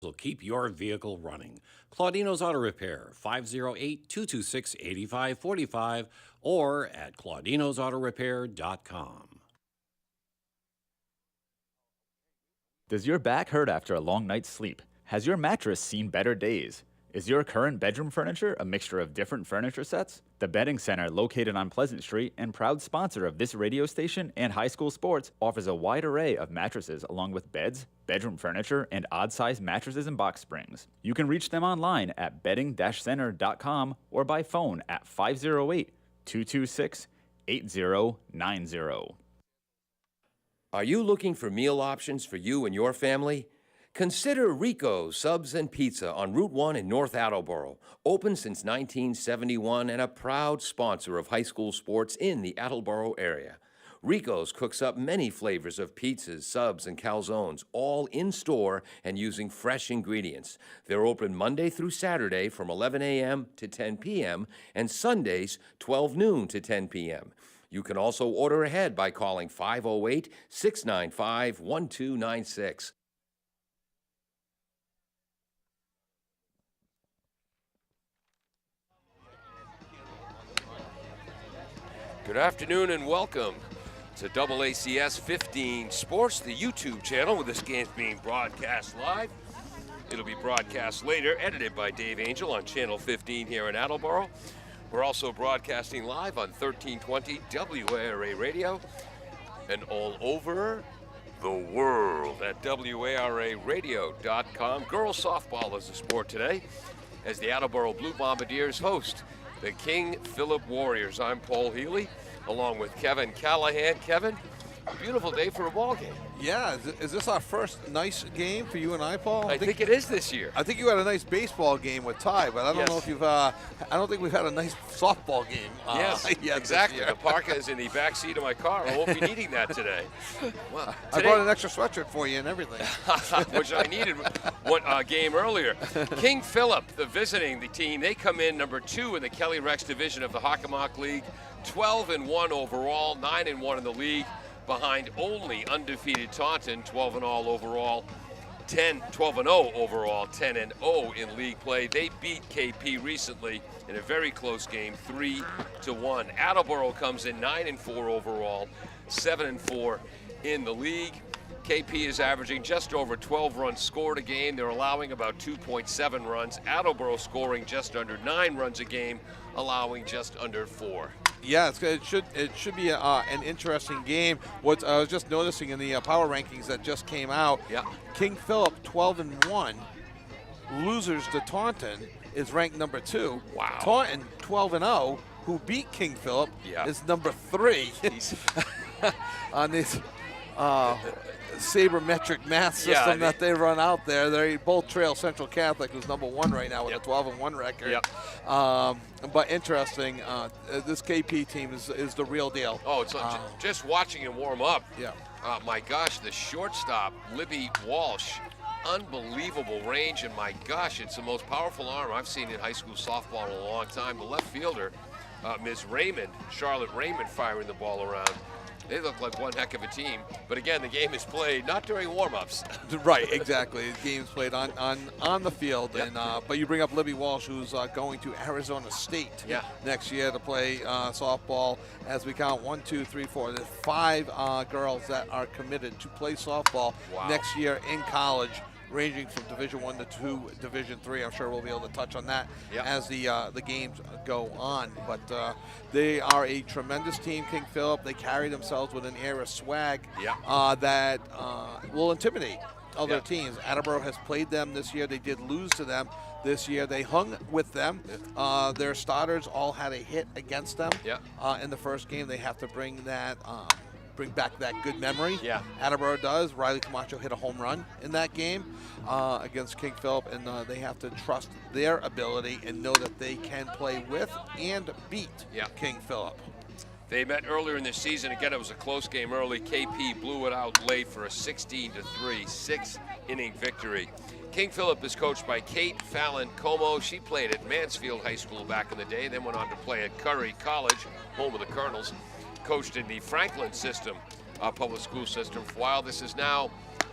will keep your vehicle running. Claudino's Auto Repair, 508-226-8545 or at claudinosautorepair.com. Does your back hurt after a long night's sleep? Has your mattress seen better days? Is your current bedroom furniture a mixture of different furniture sets? The Bedding Center, located on Pleasant Street and proud sponsor of this radio station and high school sports, offers a wide array of mattresses along with beds, bedroom furniture, and odd-sized mattresses and box springs. You can reach them online at bedding-center.com or by phone at 508-226-8090. Are you looking for meal options for you and your family? Consider Rico's Subs and Pizza on Route 1 in North Attleboro. Open since 1971 and a proud sponsor of high school sports in the Attleboro area. Rico's cooks up many flavors of pizzas, subs, and calzones, all in-store and using fresh ingredients. They're open Monday through Saturday from 11 a.m. to 10 p.m. and Sundays 12 noon to 10 p.m. You can also order ahead by calling 508-695-1296. Good afternoon and welcome to AACS 15 Sports, the YouTube channel, where this game's being broadcast live. It'll be broadcast later, edited by Dave Angel on Channel 15 here in Attleboro. We're also broadcasting live on 1320 WARA Radio and all over the world at WARAradio.com. Girls softball is the sport today as the Attleboro Blue Bombardiers host the King Philip Warriors. I'm Paul Healy, along with Kevin Callahan. Kevin, a beautiful day for a ball game. Yeah, is this our first nice game for you and I, Paul? I think it is this year. I think you had a nice baseball game with Ty, but I don't know if you've. I don't think we've had a nice softball game. Yes, yet exactly. The parka is in the back seat of my car. I won't be needing that today. Well, I brought an extra sweatshirt for you and everything, which I needed one game earlier. King Philip, the visiting the team, they come in number 2 in the Kelly Rex division of the Hockomock League, 12-1 overall, 9-1 in the league. Behind only undefeated Taunton, 12-0 overall, 12-0 overall, 10-0 in league play. They beat KP recently in a very close game, 3-1. Attleboro comes in 9-4 overall, 7-4 in the league. KP is averaging just over 12 runs scored a game. They're allowing about 2.7 runs. Attleboro scoring just under 9 runs a game, allowing just under 4. Yeah, it should be an interesting game. What I was just noticing in the power rankings that just came out, King Philip 12-1, losers to Taunton is ranked number 2. Wow. Taunton 12-0, who beat King Philip, is number 3 on this sabermetric math system that they run out there. They both trail Central Catholic, who's number 1 right now with a 12-1 record. But interesting, this KP team is the real deal. Oh, it's just watching him warm up. Yeah. My gosh, the shortstop, Libby Walsh, unbelievable range, and my gosh, it's the most powerful arm I've seen in high school softball in a long time. The left fielder, Ms. Raymond, Charlotte Raymond, firing the ball around. They look like one heck of a team. But again, the game is played not during warm-ups. Right, exactly. The game's played on the field. And but you bring up Libby Walsh, who's going to Arizona State next year to play softball. As we count 1, 2, 3, 4. There's 5 girls that are committed to play softball next year in college, ranging from Division I to Division III. I'm sure we'll be able to touch on that as the games go on. But they are a tremendous team, King Philip. They carry themselves with an air of swag that will intimidate other teams. Attleboro has played them this year. They did lose to them this year. They hung with them. Their starters all had a hit against them in the first game. They have to bring back that good memory. Attleboro does. Riley Camacho hit a home run in that game against King Philip, and they have to trust their ability and know that they can play with and beat King Philip. They met earlier in the season. Again, it was a close game early. KP blew it out late for a 16-3, 6-inning victory. King Philip is coached by Kate Fallon Como. She played at Mansfield High School back in the day, then went on to play at Curry College, home of the Colonels. Coached in the Franklin system, public school system for a while. This is now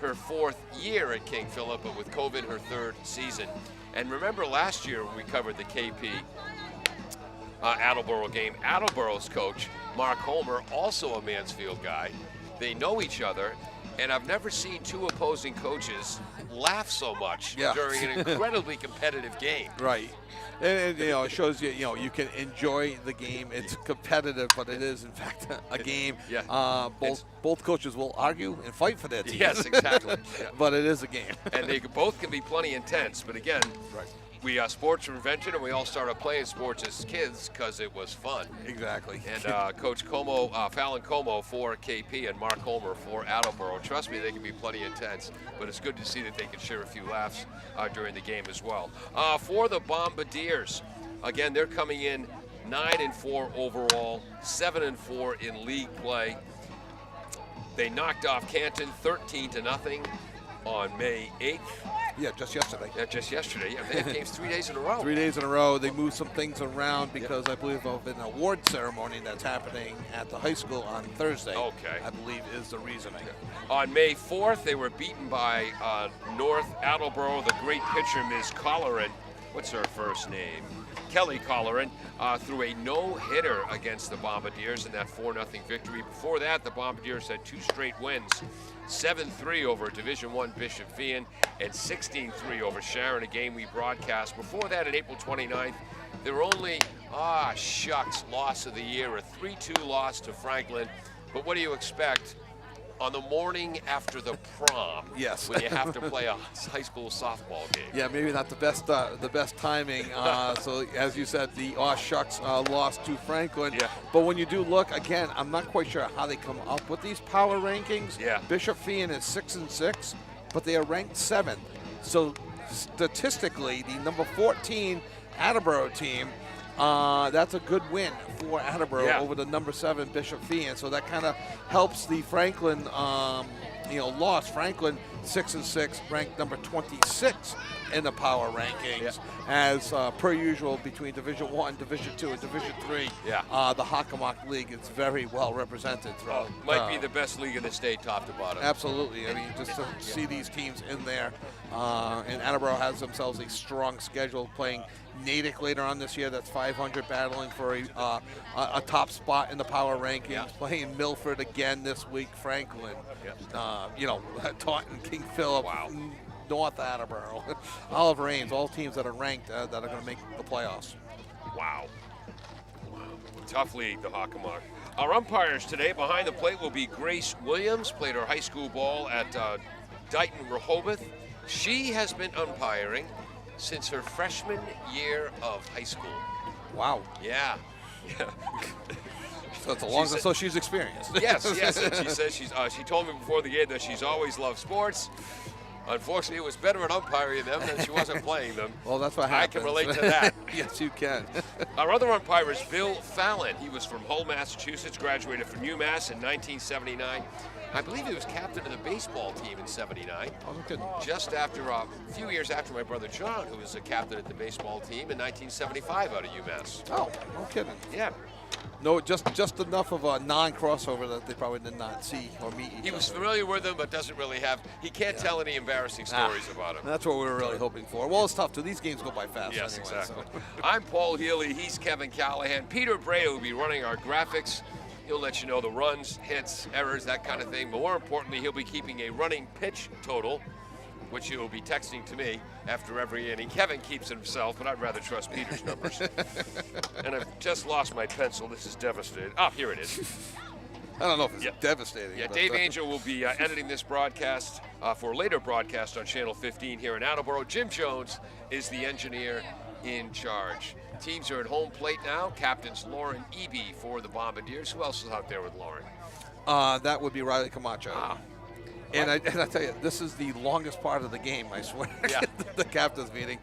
her 4th year at King Philip, but with COVID, her 3rd season. And remember last year when we covered the KP Attleboro game, Attleboro's coach, Mark Homer, also a Mansfield guy. They know each other, and I've never seen two opposing coaches laugh so much during an incredibly competitive game. Right. And it shows you, you can enjoy the game. It's competitive, but it is, in fact, a game. Both coaches will argue and fight for their team. Yes, exactly. But it is a game. And they both can be plenty intense. But again, we sports were invented, and we all started playing sports as kids because it was fun. Exactly. And Coach Como, Fallon Como for KP and Mark Homer for Attleboro. Trust me, they can be plenty intense, but it's good to see that they can share a few laughs during the game as well. For the Bombardiers, again, they're coming in 9-4 overall, 7-4 in league play. They knocked off Canton 13-0 on May 8th. Yeah, just yesterday. Just yesterday. Yeah, they have games 3 days in a row. 3 days in a row. They moved some things around because I believe of an award ceremony that's happening at the high school on Thursday. Okay. I believe is the reasoning. On May 4th, they were beaten by North Attleboro, the great pitcher, Ms. Colleran. What's her first name? Kelly Colleran, threw a no-hitter against the Bombardiers in that 4-0 victory. Before that, the Bombardiers had 2 straight wins, 7-3 over Division I Bishop Fian and 16-3 over Sharon, a game we broadcast. Before that, on April 29th, they were only, loss of the year, a 3-2 loss to Franklin. But what do you expect on the morning after the prom? Yes. When you have to play a high school softball game. Yeah, maybe not the best timing. So as you said, the lost to Franklin. Yeah. But when you do look again, I'm not quite sure how they come up with these power rankings. Yeah. Bishop Fian is 6-6, but they are ranked 7th. So statistically, the number 14 Attleboro team, that's a good win for Attleboro over the number 7 Bishop Fian. So that kind of helps the Franklin, loss. Franklin 6-6, ranked number 26 in the power rankings. As per usual between Division I, Division II, and Division III. The Hockomock League is very well represented throughout. Might be the best league in the state, top to bottom. Absolutely. I mean, just to see these teams in there. And Attleboro has themselves a strong schedule, playing Natick later on this year. That's 500, battling for a top spot in the power rankings. Playing Milford again this week. Franklin, Taunton, King Philip, North Attleboro, Oliver Ames, all teams that are ranked that are going to make the playoffs. Wow. Tough league, the Hockomock. Our umpires today behind the plate will be Grace Williams, played her high school ball at Dighton Rehoboth. She has been umpiring since her freshman year of high school. Wow. Yeah. So it's a long time. So she's experienced. Yes. And she says she told me before the game that she's always loved sports. Unfortunately, it was better at umpiring them than she wasn't playing them. Well, that's what happens. I can relate to that. Yes, you can. Our other umpire is Bill Fallon. He was from Hull, Massachusetts, graduated from UMass in 1979. I believe he was captain of the baseball team in 79. Oh, no kidding. Just after, a few years after my brother John, who was a captain at the baseball team in 1975 out of UMass. Oh, no kidding. Yeah. No, just enough of a non-crossover that they probably did not see or meet each other. He was familiar with them, but doesn't really have. He can't tell any embarrassing stories about him. That's what we were really hoping for. Well, it's tough too. These games go by fast. Yes, anyway, exactly. So. I'm Paul Healy. He's Kevin Callahan. Peter Bray will be running our graphics. He'll let you know the runs, hits, errors, that kind of thing. But more importantly, he'll be keeping a running pitch total, which he'll be texting to me after every inning. Kevin keeps it himself, but I'd rather trust Peter's numbers. And I've just lost my pencil. This is devastating. Oh, here it is. I don't know if it's devastating. Yeah, Dave Angel will be editing this broadcast for a later broadcast on Channel 15 here in Attleboro. Jim Jones is the engineer in charge. Teams are at home plate now. Captains Lauren Eby for the Bombardiers. Who else is out there with Lauren? That would be Riley Camacho. Ah. And I tell you, this is the longest part of the game, I swear. Yeah. The captain's meeting.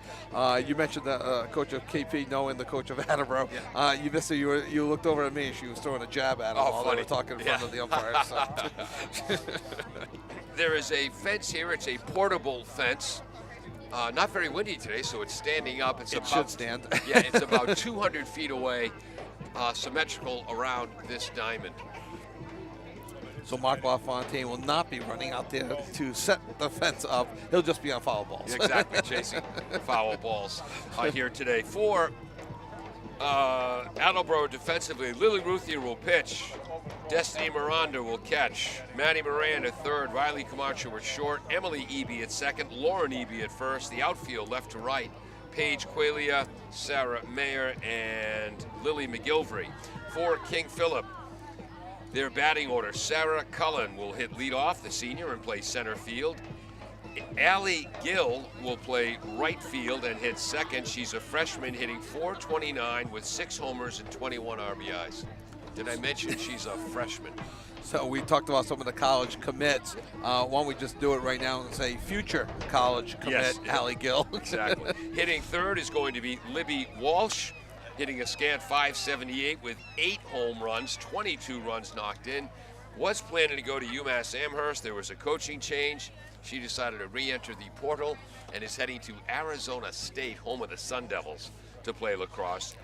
You mentioned the coach of KP knowing the coach of Attleboro. Yeah. You missed it. You looked over at me and she was throwing a jab at him while they were talking in front of the umpires. So. There is a fence here. It's a portable fence. Not very windy today, so it's standing up. It should stand. Yeah, it's about 200 feet away, symmetrical around this diamond. So Mark LaFontaine will not be running out there to set the fence up. He'll just be on foul balls. Exactly, chasing foul balls here today. For Attleboro defensively, Lily Ruthier will pitch. Destiny Miranda will catch. Maddie Moran at third. Riley Camacho at short. Emily Eby at second. Lauren Eby at first. The outfield left to right. Paige Qualia, Sarah Mayer, and Lily McGilvery. For King Philip, their batting order, Sarah Cullen will hit leadoff, the senior, and play center field. Allie Gill will play right field and hit second. She's a freshman hitting .429 with 6 homers and 21 RBIs. Did I mention she's a freshman? So we talked about some of the college commits. Why don't we just do it right now and say future college commit, Allie Gill. Exactly. Hitting third is going to be Libby Walsh, hitting a scant .578 with 8 home runs, 22 runs knocked in. Was planning to go to UMass Amherst. There was a coaching change. She decided to re-enter the portal and is heading to Arizona State, home of the Sun Devils, to play lacrosse,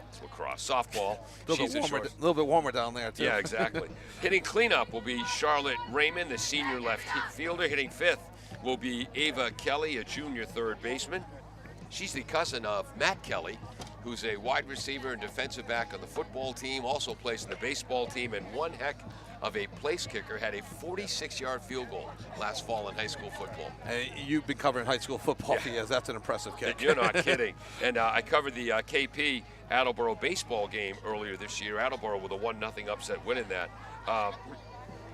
softball. A little bit warmer down there, too. Yeah, exactly. Hitting cleanup will be Charlotte Raymond, the senior left fielder. Hitting fifth will be Ava Kelly, a junior third baseman. She's the cousin of Matt Kelly, who's a wide receiver and defensive back on the football team, also plays in the baseball team, and one heck of a place kicker, had a 46-yard field goal last fall in high school football. Hey, you've been covering high school football for years. That's an impressive kick. You're not kidding. And I covered the KP Attleboro baseball game earlier this year. Attleboro with a 1-0 upset win in that.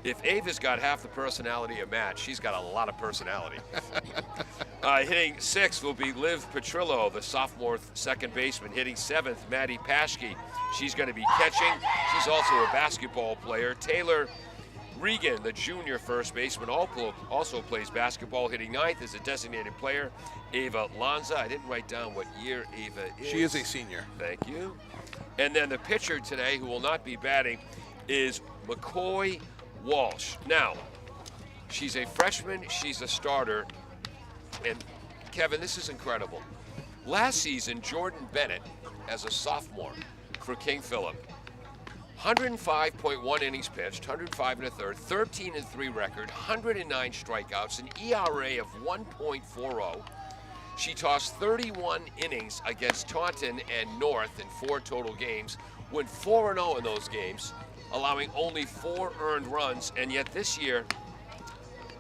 If Ava's got half the personality of Matt, she's got a lot of personality. Hitting sixth will be Liv Petrillo, the sophomore second baseman. Hitting seventh, Maddie Paschke. She's going to be catching. She's also a basketball player. Taylor Regan, the junior first baseman, also plays basketball. Hitting ninth is a designated player, Ava Lanza. I didn't write down what year Ava is. She is a senior. Thank you. And then the pitcher today, who will not be batting, is McCoy Walsh. Now, she's a freshman, she's a starter, and Kevin, this is incredible. Last season, Jordan Bennett, as a sophomore for King Philip, 105.1 innings pitched, 105 and a third, 13-3 record, 109 strikeouts, an ERA of 1.40. She tossed 31 innings against Taunton and North in 4 total games, went 4-0 in those games, allowing only 4 earned runs, and yet this year,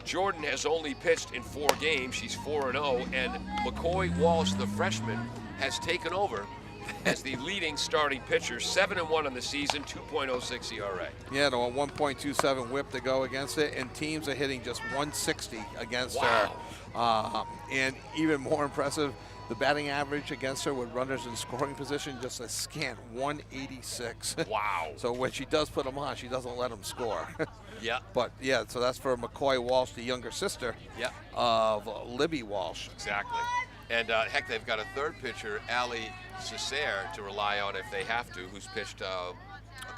Jordan has only pitched in 4 games. She's 4-0, and McCoy Walsh, the freshman, has taken over as the leading starting pitcher, 7-1 on the season, 2.06 ERA. Yeah, no, a 1.27 whip to go against it, and teams are hitting just 160 against her. And even more impressive, the batting average against her with runners in scoring position, just a scant 186. Wow. So when she does put them on, she doesn't let them score. Yeah. But yeah, so that's for McCoy Walsh, the younger sister of Libby Walsh. Exactly. And heck, they've got a third pitcher, Allie Cesare, to rely on if they have to, who's pitched a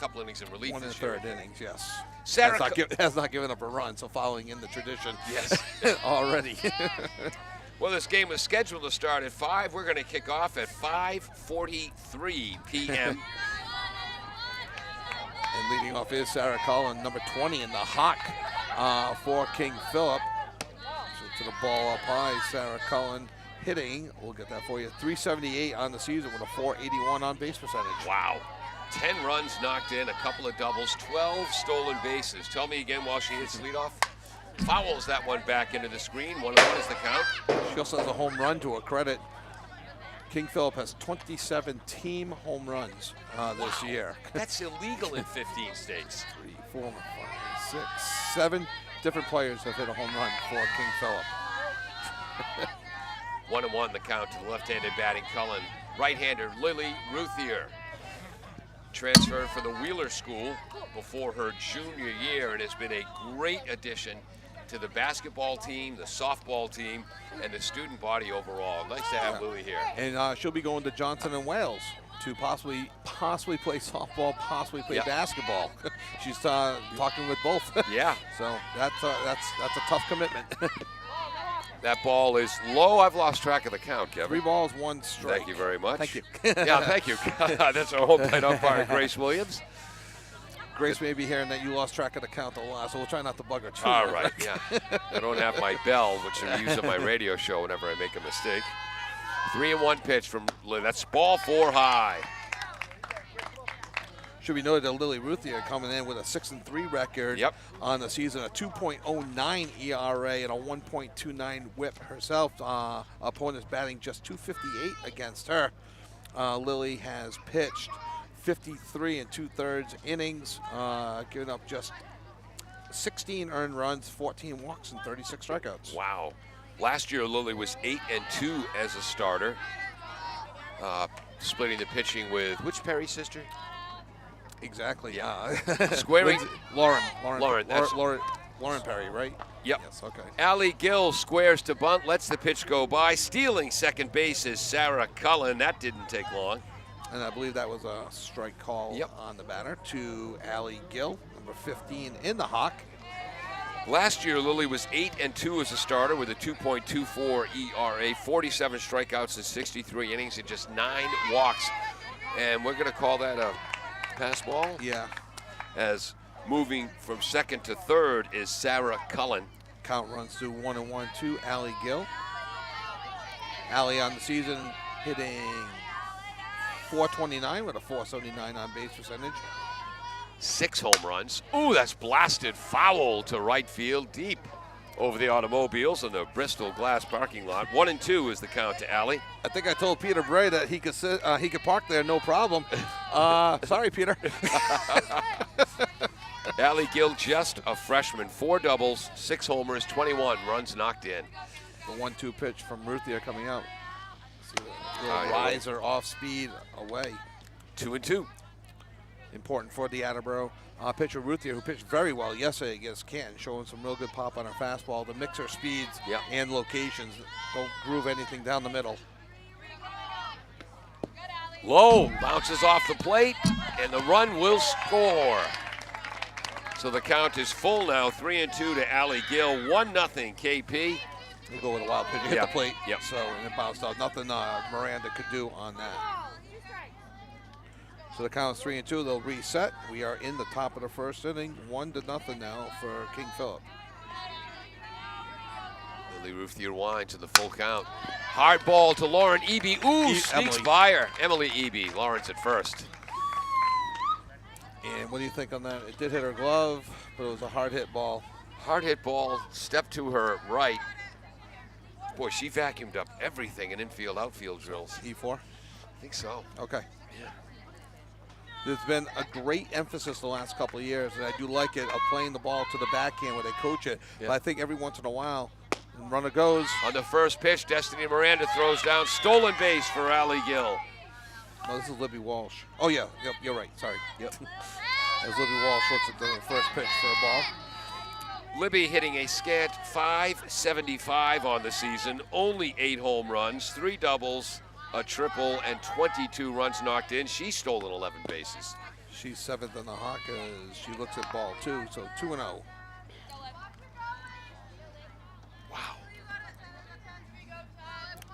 couple innings in relief 1 this1/3 year. innings, yes. Sarah has not given up a run, so following in the tradition. Yes. Already. Well, this game was scheduled to start at 5. We're going to kick off at 5:43 p.m. And leading off is Sarah Cullen, number 20 in the Hawk for King Philip. So to the ball up high, Sarah Cullen hitting, we'll get that for you, 378 on the season with a 481 on base percentage. Wow. 10 runs knocked in, a couple of doubles, 12 stolen bases. Tell me again while she hits leadoff. Fouls that one back into the screen. 1-1 is the count. She also has a home run to her credit. King Philip has 27 team home runs this year. That's illegal in 15 states. 3, 4, 5, 6, 7 different players have hit a home run for King Philip. 1-1 the count to the left-handed batting Cullen. Right-hander Lily Ruthier transferred for the Wheeler School before her junior year and has been a great addition to the basketball team, the softball team, and the student body overall. Nice to have Lily here. And she'll be going to Johnson and Wales to possibly play softball, possibly play basketball. She's talking with both. Yeah. So that's a tough commitment. That ball is low. I've lost track of the count, Kevin. 3 balls, 1 strike. Thank you very much. Thank you. Yeah, thank you. That's our home plate umpire, Grace Williams. Grace may be hearing that you lost track of the count a lot, so we'll try not to bug her too All much. right, yeah. I don't have my bell, which I use on my radio show whenever I make a mistake. 3-1 pitch from Lily. That's ball 4 high. Should be noted that Lily Ruthier coming in with a 6-3 record on the season, a 2.09 ERA and a 1.29 WHIP herself. Opponents batting just .258 against her. Lily has pitched 53 2/3 innings, giving up just 16 earned runs, 14 walks, and 36 strikeouts. Wow. Last year, Lily was 8-2 as a starter, splitting the pitching with which Perry sister? Exactly. Yeah. Squaring. Lauren Perry, right? Yep. Yes, okay. Allie Gill squares to bunt, lets the pitch go by. Stealing second base is Sarah Cullen. That didn't take long. And I believe that was a strike call on the batter to Allie Gill, number 15 in the Hawk. Last year, Lily was 8-2 as a starter with a 2.24 ERA, 47 strikeouts in 63 innings, and just 9 walks. And we're going to call that a pass ball? Yeah. As moving from second to third is Sarah Cullen. Count runs to 1-1 to Allie Gill. Allie on the season hitting .429 with a .479 on base percentage. 6 home runs. Ooh, that's blasted foul to right field, deep over the automobiles in the Bristol Glass parking lot. 1-2 is the count to Allie. I think I told Peter Bray that he could park there, no problem. Sorry, Peter. Allie Gill, just a freshman, 4 doubles, 6 homers, 21 runs knocked in. The 1-2 pitch from Ruthier coming out. Riser off speed away. 2-2. Important for the Attleboro pitcher Ruthier, who pitched very well yesterday against Canton, showing some real good pop on her fastball. The mixer speeds and locations don't groove anything down the middle. Low, bounces off the plate, and the run will score. So the count is full now, 3-2 to Allie Gill, 1-0 KP. We'll go with a wild pitch, hit the plate, Yep. so and it bounced out. Nothing Miranda could do on that. So the count is 3-2. They'll reset. We are in the top of the first inning, 1-0 now for King Philip. Lily Ruthier winds to the full count. Hard ball to Lauren Eby. Ooh, sneaks by her. Emily Eby. Lawrence at first. And what do you think on that? It did hit her glove, but it was a hard hit ball. Hard hit ball, step to her right. Boy, she vacuumed up everything in infield, outfield drills. E4? I think so. Okay. Yeah. There's been a great emphasis the last couple of years, and I do like it, of playing the ball to the backhand where they coach it. Yeah. But I think every once in a while, the runner goes. On the first pitch, Destiny Miranda throws down. Stolen base for Allie Gill. No, this is Libby Walsh. Oh, yeah. Yep, you're right. Sorry. Yep. As Libby Walsh looks at the first pitch for a ball. Libby hitting a scant .575 on the season. Only 8 home runs, 3 doubles, a triple, and 22 runs knocked in. She's stolen 11 bases. She's 7th in the Hawk as she looks at ball 2, so 2-0. Wow.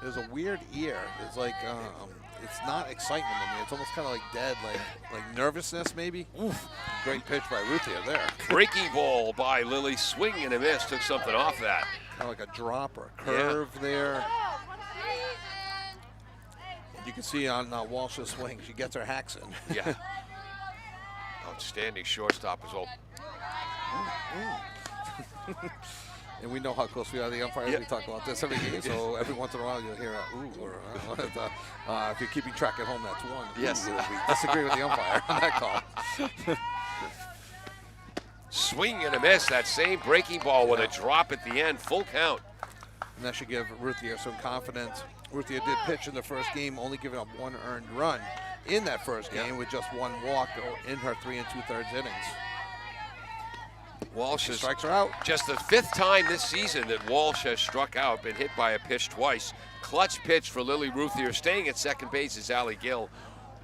There's a weird ear. It's like, it's not excitement in me. It's almost kind of like dead, like nervousness maybe. Oof. Great pitch by Ruthier there. Breaking ball by Lily. Swing and a miss. Took something off that. Kind of like a drop or a curve there. You can see on Walsh's swing, she gets her hacks in. Yeah. Outstanding shortstop as well. And we know how close we are to the umpires. We talk about this every game, so every once in a while you'll hear a ooh, or if you're keeping track at home, that's one. Yes. Ooh, we disagree with the umpire on that call. Swing and a miss. That same breaking ball with a drop at the end. Full count. And that should give Ruthier some confidence. Ruthier did pitch in the first game, only giving up 1 earned run in that first game with just 1 walk in her 3 2/3 innings. Walsh strikes her out. Just the 5th time this season that Walsh has struck out, been hit by a pitch twice. Clutch pitch for Lily Ruthier. Staying at second base is Allie Gill.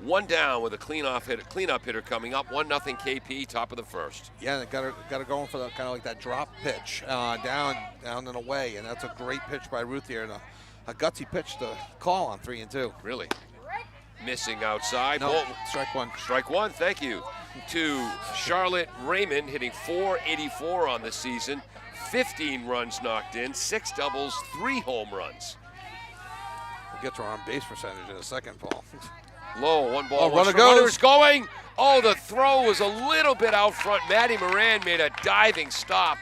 1 down with a cleanup hitter coming up. 1-0 KP, top of the first. Yeah, they got her going for the kind of like that drop pitch, down and away, and that's a great pitch by Ruthier and a gutsy pitch to call on 3-2. Really? Missing outside. No, Ball. strike 1. Strike 1, thank you. to Charlotte Raymond, hitting .484 on the season, 15 runs knocked in, 6 doubles, 3 home runs. We'll get to our on-base percentage in a second, Paul. Low, 1 ball, runner runner's going. Oh, the throw was a little bit out front. Maddie Moran made a diving stop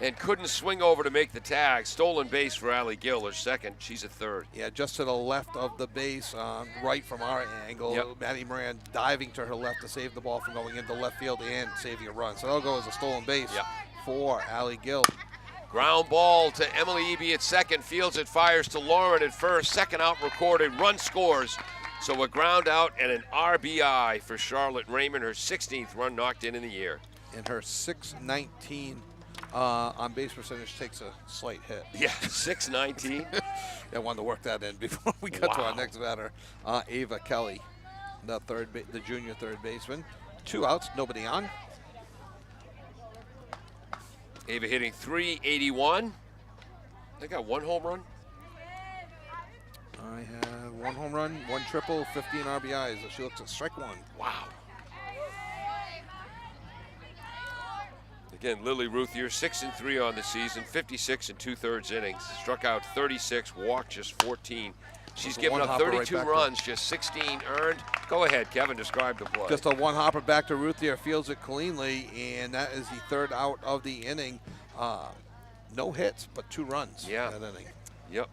and couldn't swing over to make the tag. Stolen base for Allie Gill, her second. She's at third. Yeah, just to the left of the base, right from our angle. Yep. Maddie Moran diving to her left to save the ball from going into left field and saving a run. So that'll go as a stolen base for Allie Gill. Ground ball to Emily Eby at second. Fields it, fires to Lauren at first. Second out recorded. Run scores. So a ground out and an RBI for Charlotte Raymond. Her 16th run knocked in the year. And her .619 on base percentage takes a slight hit. Yeah, .619. I wanted to work that in before we got to our next batter, Ava Kelly, the junior third baseman. 2 outs, nobody on. Ava hitting .381. They got 1 home run. I have 1 home run, 1 triple, 15 RBIs. She looks at strike 1. Wow. Again, Lily Ruthier, 6-3 on the season, 56 2/3 innings. Struck out 36, walked just 14. She's given up 32 runs, just 16 earned. Go ahead, Kevin, describe the play. Just a 1 hopper back to Ruthier, fields it cleanly, and that is the 3rd out of the inning. No hits, but 2 runs in that inning. Yep.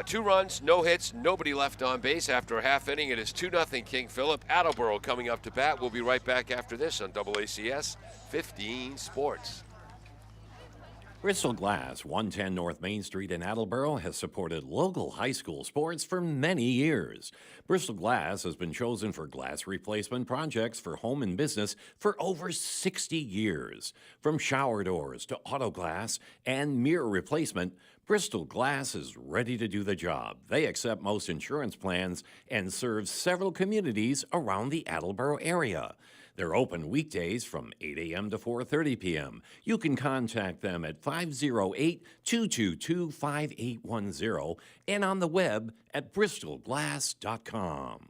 2 runs, no hits, nobody left on base after a half inning. It is 2-0 King Philip. Attleboro coming up to bat. We'll be right back after this on AACS 15 Sports. Bristol Glass, 110 North Main Street in Attleboro, has supported local high school sports for many years. Bristol Glass has been chosen for glass replacement projects for home and business for over 60 years. From shower doors to auto glass and mirror replacement, Bristol Glass is ready to do the job. They accept most insurance plans and serve several communities around the Attleboro area. They're open weekdays from 8 a.m. to 4:30 p.m. You can contact them at 508-222-5810 and on the web at bristolglass.com.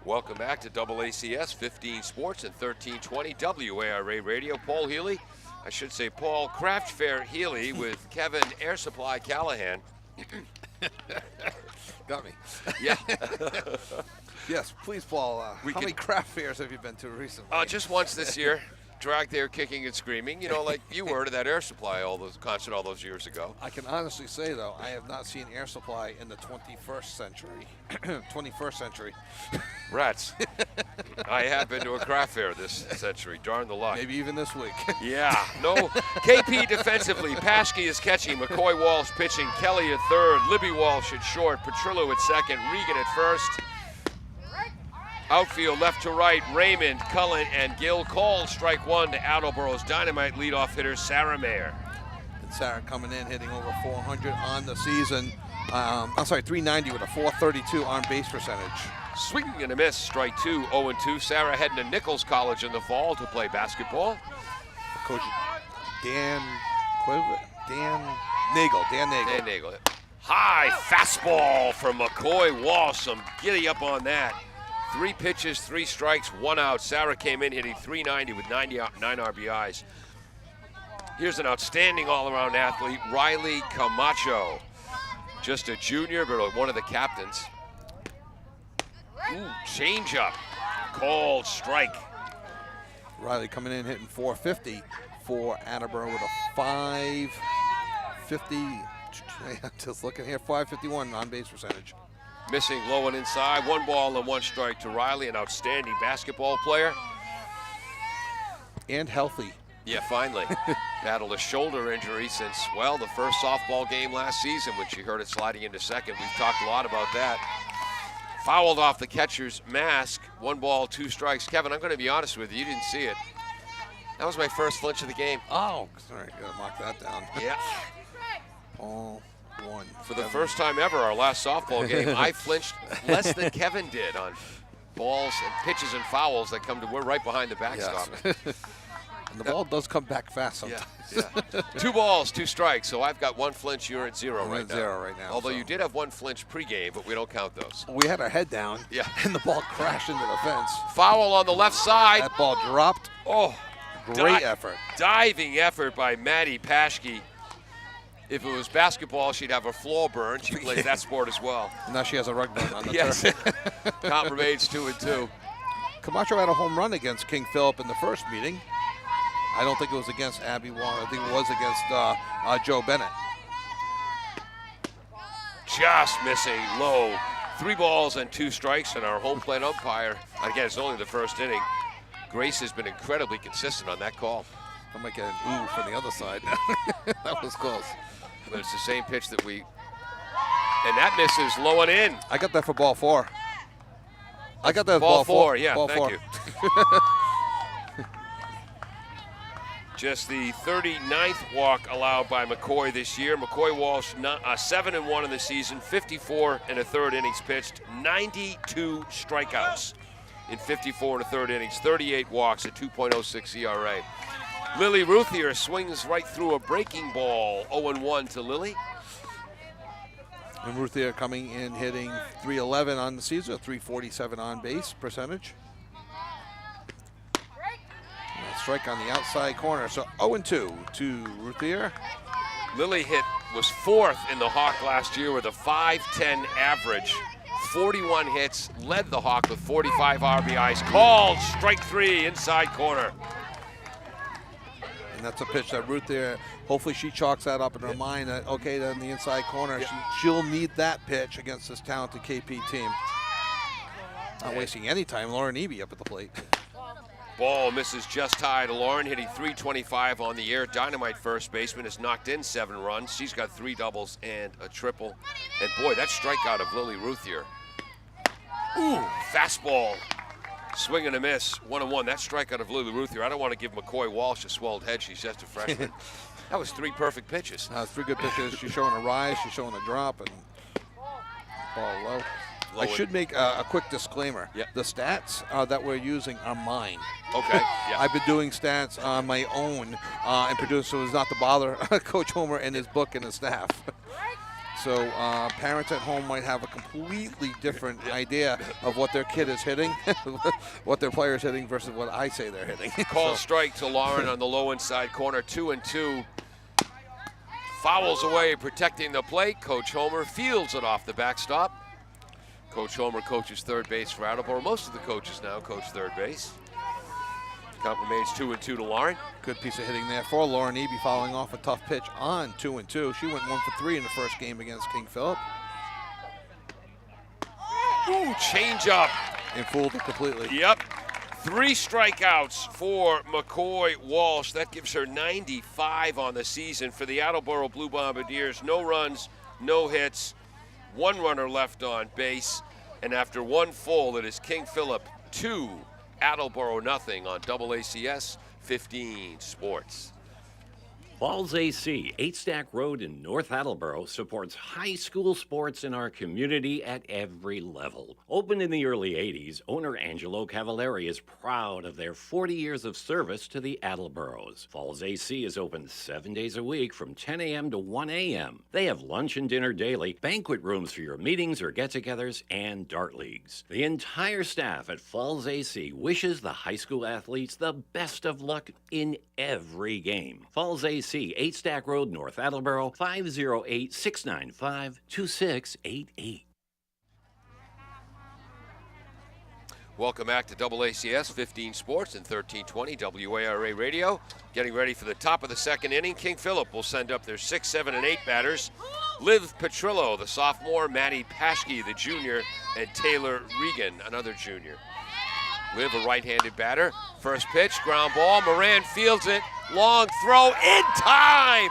Welcome back to AACS 15 Sports and 1320 WARA Radio. Paul Healy, I should say Paul Craft Fair Healy with Kevin Air Supply Callahan. Got me. Yeah. Yes, please, Paul. How many craft fairs have you been to recently? Just once this year. Dragged there kicking and screaming, you know, like you were to that Air Supply concert all those years ago. I can honestly say, though, I have not seen Air Supply in the 21st century. 21st century. Rats. I have been to a craft fair this century. Darn the luck. Maybe even this week. Yeah. No. KP defensively. Paschke is catching. McCoy Walsh pitching. Kelly at third. Libby Walsh at short. Petrillo at second. Regan at first. Outfield left to right, Raymond, Cullen, and Gill. Called strike 1 to Attleboro's dynamite leadoff hitter, Sarah Mayer. And Sarah coming in, hitting over 400 on the season. 390 with a 432 on base percentage. Swing and a miss, strike 2, 0-2. Sarah heading to Nichols College in the fall to play basketball. Coach Dan Nagel. Dan Nagel. High fastball from McCoy Walsh. Some giddy up on that. 3 pitches, 3 strikes, 1 out. Sarah came in hitting .390 with 9 RBIs. Here's an outstanding all-around athlete, Riley Camacho. Just a junior, but one of the captains. Ooh, changeup. Called strike. Riley coming in hitting .450 for Attleboro with a .550. Just looking here, .551 on base percentage. Missing low and inside. 1 ball and 1 strike to Riley, an outstanding basketball player. And healthy. Yeah, finally. Battled a shoulder injury since, well, the first softball game last season when she hurt it sliding into second. We've talked a lot about that. Fouled off the catcher's mask. 1 ball, 2 strikes. Kevin, I'm going to be honest with you. You didn't see it. That was my first flinch of the game. Oh, sorry. Got to mark that down. Yeah. Ball 1. For the first time ever, our last softball game, I flinched less than Kevin did on balls and pitches and fouls that come to, we're right behind the backstop. Yes. And the ball does come back fast sometimes. Yeah. 2 balls, 2 strikes. So I've got 1 flinch. You're at 0 I'm right at now. 0 right now. Although so. you did have 1 flinch pregame, but we don't count those. We had our head down. Yeah. And the ball crashed into the fence. Foul on the left side. That ball dropped. Oh, Great effort. Diving effort by Maddie Paschke. If it was basketball, she'd have her floor burned. She plays that sport as well. And now she has a rug burn on the Yes. turf. Count remains 2-2. Camacho had a home run against King Philip in the first meeting. I don't think it was against Abby Wong. I think it was against Joe Bennett. Just missing low. 3 balls and 2 strikes, and our home plate umpire, again, it's only the first inning. Grace has been incredibly consistent on that call. I might get an ooh from the other side. That was close. But it's the same pitch that we, and that misses low and in. I got that for ball 4. I got that as Ball ball 4, yeah, ball thank 4. you. Just the 39th walk allowed by McCoy this year. McCoy Walsh, 7-1 in the season, 54 and a third innings pitched, 92 strikeouts in 54 and a third innings, 38 walks, a 2.06 ERA. Lily Ruthier swings right through a breaking ball, 0-1 to Lily. And Ruthier coming in hitting .311 on the season, a .347 on base percentage. And a strike on the outside corner, so 0-2 to Ruthier. Lily was 4th in the Hawk last year with a .510 average. 41 hits, led the Hawk with 45 RBIs. Called strike 3 inside corner. And that's a pitch that Ruthier, hopefully she chalks that up in her mind that, okay, then the inside corner, she'll need that pitch against this talented KP team. Not wasting any time, Lauren Eby up at the plate. Ball misses just high to Lauren, hitting .325 on the year. Dynamite first baseman has knocked in 7 runs. She's got 3 doubles and a triple. And boy, that strikeout of Lily Ruthier. Ooh, fastball. Swing and a miss, 1-1. That strikeout of Lily Ruthier. I don't want to give McCoy Walsh a swelled head. She's just a freshman. That was 3 perfect pitches. 3 good pitches. She's showing a rise, she's showing a drop, and ball low. I should make a quick disclaimer. Yep. The stats that we're using are mine. Okay. Yeah. I've been doing stats on my own and producing, so it's not to bother Coach Homer and his book and his staff. So parents at home might have a completely different idea of what their kid is hitting, what their player is hitting versus what I say they're hitting. Call strike to Lauren on the low inside corner, 2-2. Fouls away, protecting the plate. Coach Homer fields it off the backstop. Coach Homer coaches third base for Attleboro. Most of the coaches now coach third base. Count remains 2-2 to Lauren. Good piece of hitting there for Lauren Eby, following off a tough pitch on 2-2. She went 1 for 3 in the first game against King Philip. Ooh, change up. And fooled it completely. Yep. 3 strikeouts for McCoy Walsh. That gives her 95 on the season. For the Attleboro Blue Bombardiers, no runs, no hits, 1 runner left on base. And after 1 full, it is King Philip 2, Attleboro nothing on AACS 15 Sports. Falls AC, 8 Stack Road in North Attleboro, supports high school sports in our community at every level. Opened in the early 80s, owner Angelo Cavallari is proud of their 40 years of service to the Attleboros. Falls AC is open 7 days a week from 10 a.m. to 1 a.m. They have lunch and dinner daily, banquet rooms for your meetings or get-togethers, and dart leagues. The entire staff at Falls AC wishes the high school athletes the best of luck in every game. Falls AC, 8 Stack Road, North Attleboro, 508-695-2688. Welcome back to AACS 15 Sports and 1320 WARA Radio. Getting ready for the top of the second inning. King Philip will send up their 6, 7, and 8 batters. Liv Petrillo, the sophomore, Maddie Paschke, the junior, and Taylor Regan, another junior. Liv, a right-handed batter. First pitch, ground ball. Moran fields it. Long throw in time.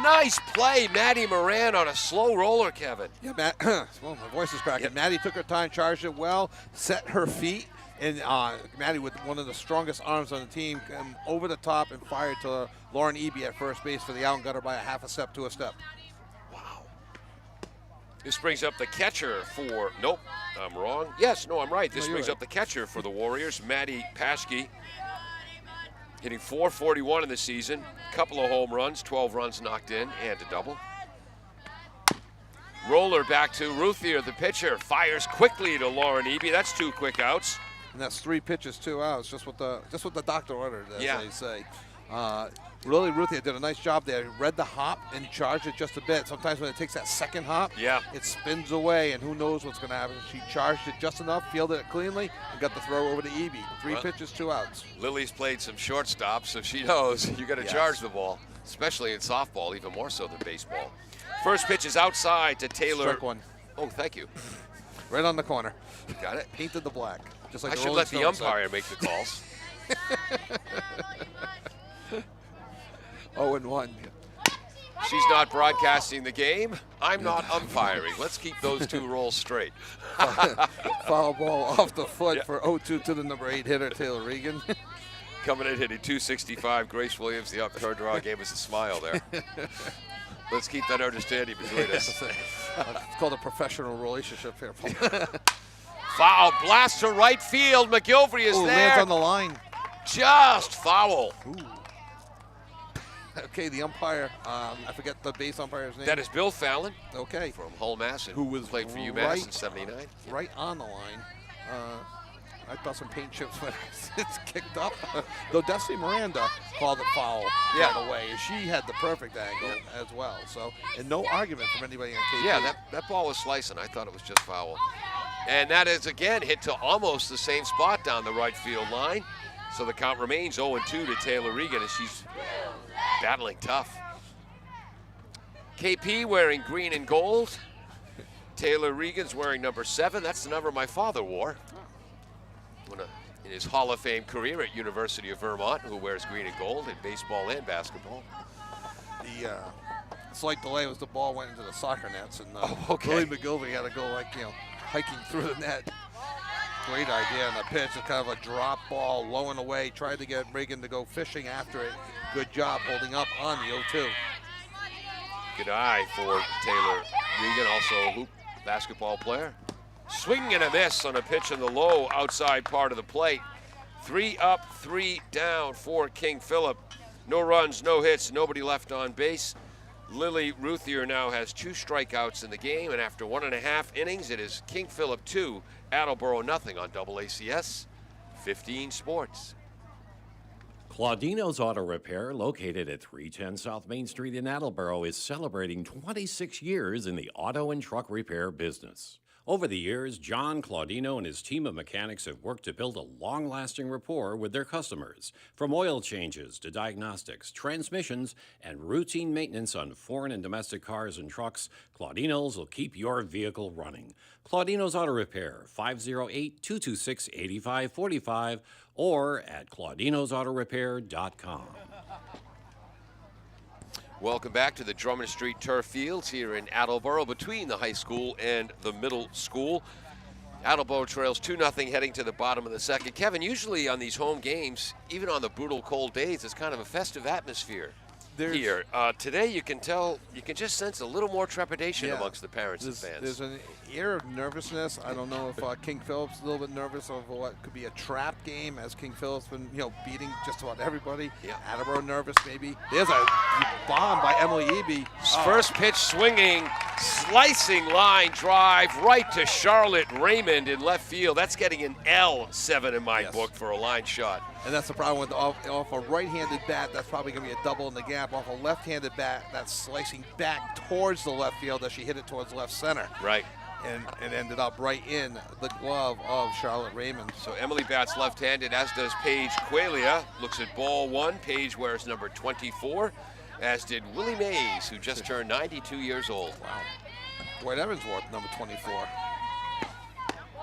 Nice play, Maddie Moran on a slow roller, Kevin. Yeah, Matt, well, my voice is cracking. Yep. Maddie took her time, charged it well, set her feet, and Maddie, with one of the strongest arms on the team, came over the top and fired to Lauren Eby at first base for the out and got her by a half a step to a step. Wow. This brings up the catcher for, nope, I'm wrong. Yes, no, I'm right. This No, brings right. up the catcher for the Warriors, Maddie Paschke. Hitting .441 in the season. Couple of home runs, 12 runs knocked in, and a double. Roller back to Ruthier, the pitcher. Fires quickly to Lauren Eby. That's 2 quick outs. And that's 3 pitches, 2 outs, just what the doctor ordered, as Yeah. they say. Really, Ruthier did a nice job there. He read the hop and charged it just a bit. Sometimes when it takes that second hop, Yeah. it spins away, and who knows what's going to happen. She charged it just enough, fielded it cleanly, and got the throw over to Eby. 3 pitches, 2 outs. Lily's played some shortstop, so she knows you got to Yes. charge the ball, especially in softball, even more so than baseball. First pitch is outside to Taylor. Strike 1. Oh, thank you. Right on the corner. Got it. Painted the black. Just like I the should Rolling let the Stones said. umpire make the calls. 0-1. She's not broadcasting the game. I'm not umpiring. Let's keep those 2 rolls straight. Foul ball off the foot Yeah. for 0-2 to the number 8 hitter, Taylor Regan. Coming in hitting .265. Grace Williams, the up card draw, gave us a smile there. Let's keep that understanding between us. It's called a professional relationship here. Foul blast to right field. McGilvery is Lands there. on the line. Just foul. Okay, the umpire, I forget the base umpire's name. That is Bill Fallon Okay, from Hull, Mass. Who was played for UMass right- in '79. right on the line. I thought some paint chips when it's kicked up. Though Destiny Miranda called it foul right away. And she had the perfect angle as well. So, and no argument from anybody on KP. Yeah, that ball was slicing. I thought it was just foul. And that is, again, hit to almost the same spot down the right field line. So the count remains 0-2 to Taylor Regan as she's battling tough. KP wearing green and gold. Taylor Regan's wearing number 7. That's the number my father wore in his Hall of Fame career at University of Vermont, who wears green and gold in baseball and basketball. The slight delay was the ball went into the soccer nets, and okay. Willie McGilvery had to go hiking through the net. Great idea on the pitch. It's kind of a drop ball, low and away. Tried to get Regan to go fishing after it. Good job holding up on the 0-2. Good eye for Taylor Regan, also a hoop basketball player. Swing and a miss on a pitch in the low outside part of the plate. 3 up, 3 down for King Philip. No runs, no hits, nobody left on base. Lily Ruthier now has 2 strikeouts in the game, and after 1.5 innings, it is King Philip 2, Attleboro nothing on AACS 15 Sports. Claudino's Auto Repair, located at 310 South Main Street in Attleboro, is celebrating 26 years in the auto and truck repair business. Over the years, John Claudino and his team of mechanics have worked to build a long-lasting rapport with their customers. From oil changes to diagnostics, transmissions, and routine maintenance on foreign and domestic cars and trucks, Claudino's will keep your vehicle running. Claudino's Auto Repair, 508-226-8545, or at claudinosautorepair.com. Welcome back to the Drummond Street Turf Fields here in Attleboro, between the high school and the middle school. Attleboro trails 2-0 heading to the bottom of the second. Kevin, usually on these home games, even on the brutal cold days, it's kind of a festive atmosphere here. Today you can just sense a little more trepidation amongst the parents and fans. There's an air of nervousness. I don't know if King Philip's a little bit nervous of what could be a trap game, as King Philip's been beating just about everybody. Yeah. Attleboro nervous maybe. There's a bomb by Emily Eby. First pitch swinging, slicing line drive right to Charlotte Raymond in left field. That's getting an L7 in my book for a line shot. And that's the problem with off a right-handed bat. That's probably going to be a double in the gap. Off a left-handed bat, that's slicing back towards the left field as she hit it towards left center. Right. And it ended up right in the glove of Charlotte Raymond. So Emily bats left-handed, as does Paige Qualia. Looks at ball 1. Paige wears number 24, as did Willie Mays, who just turned 92 years old. Wow. Dwight Evans wore number 24.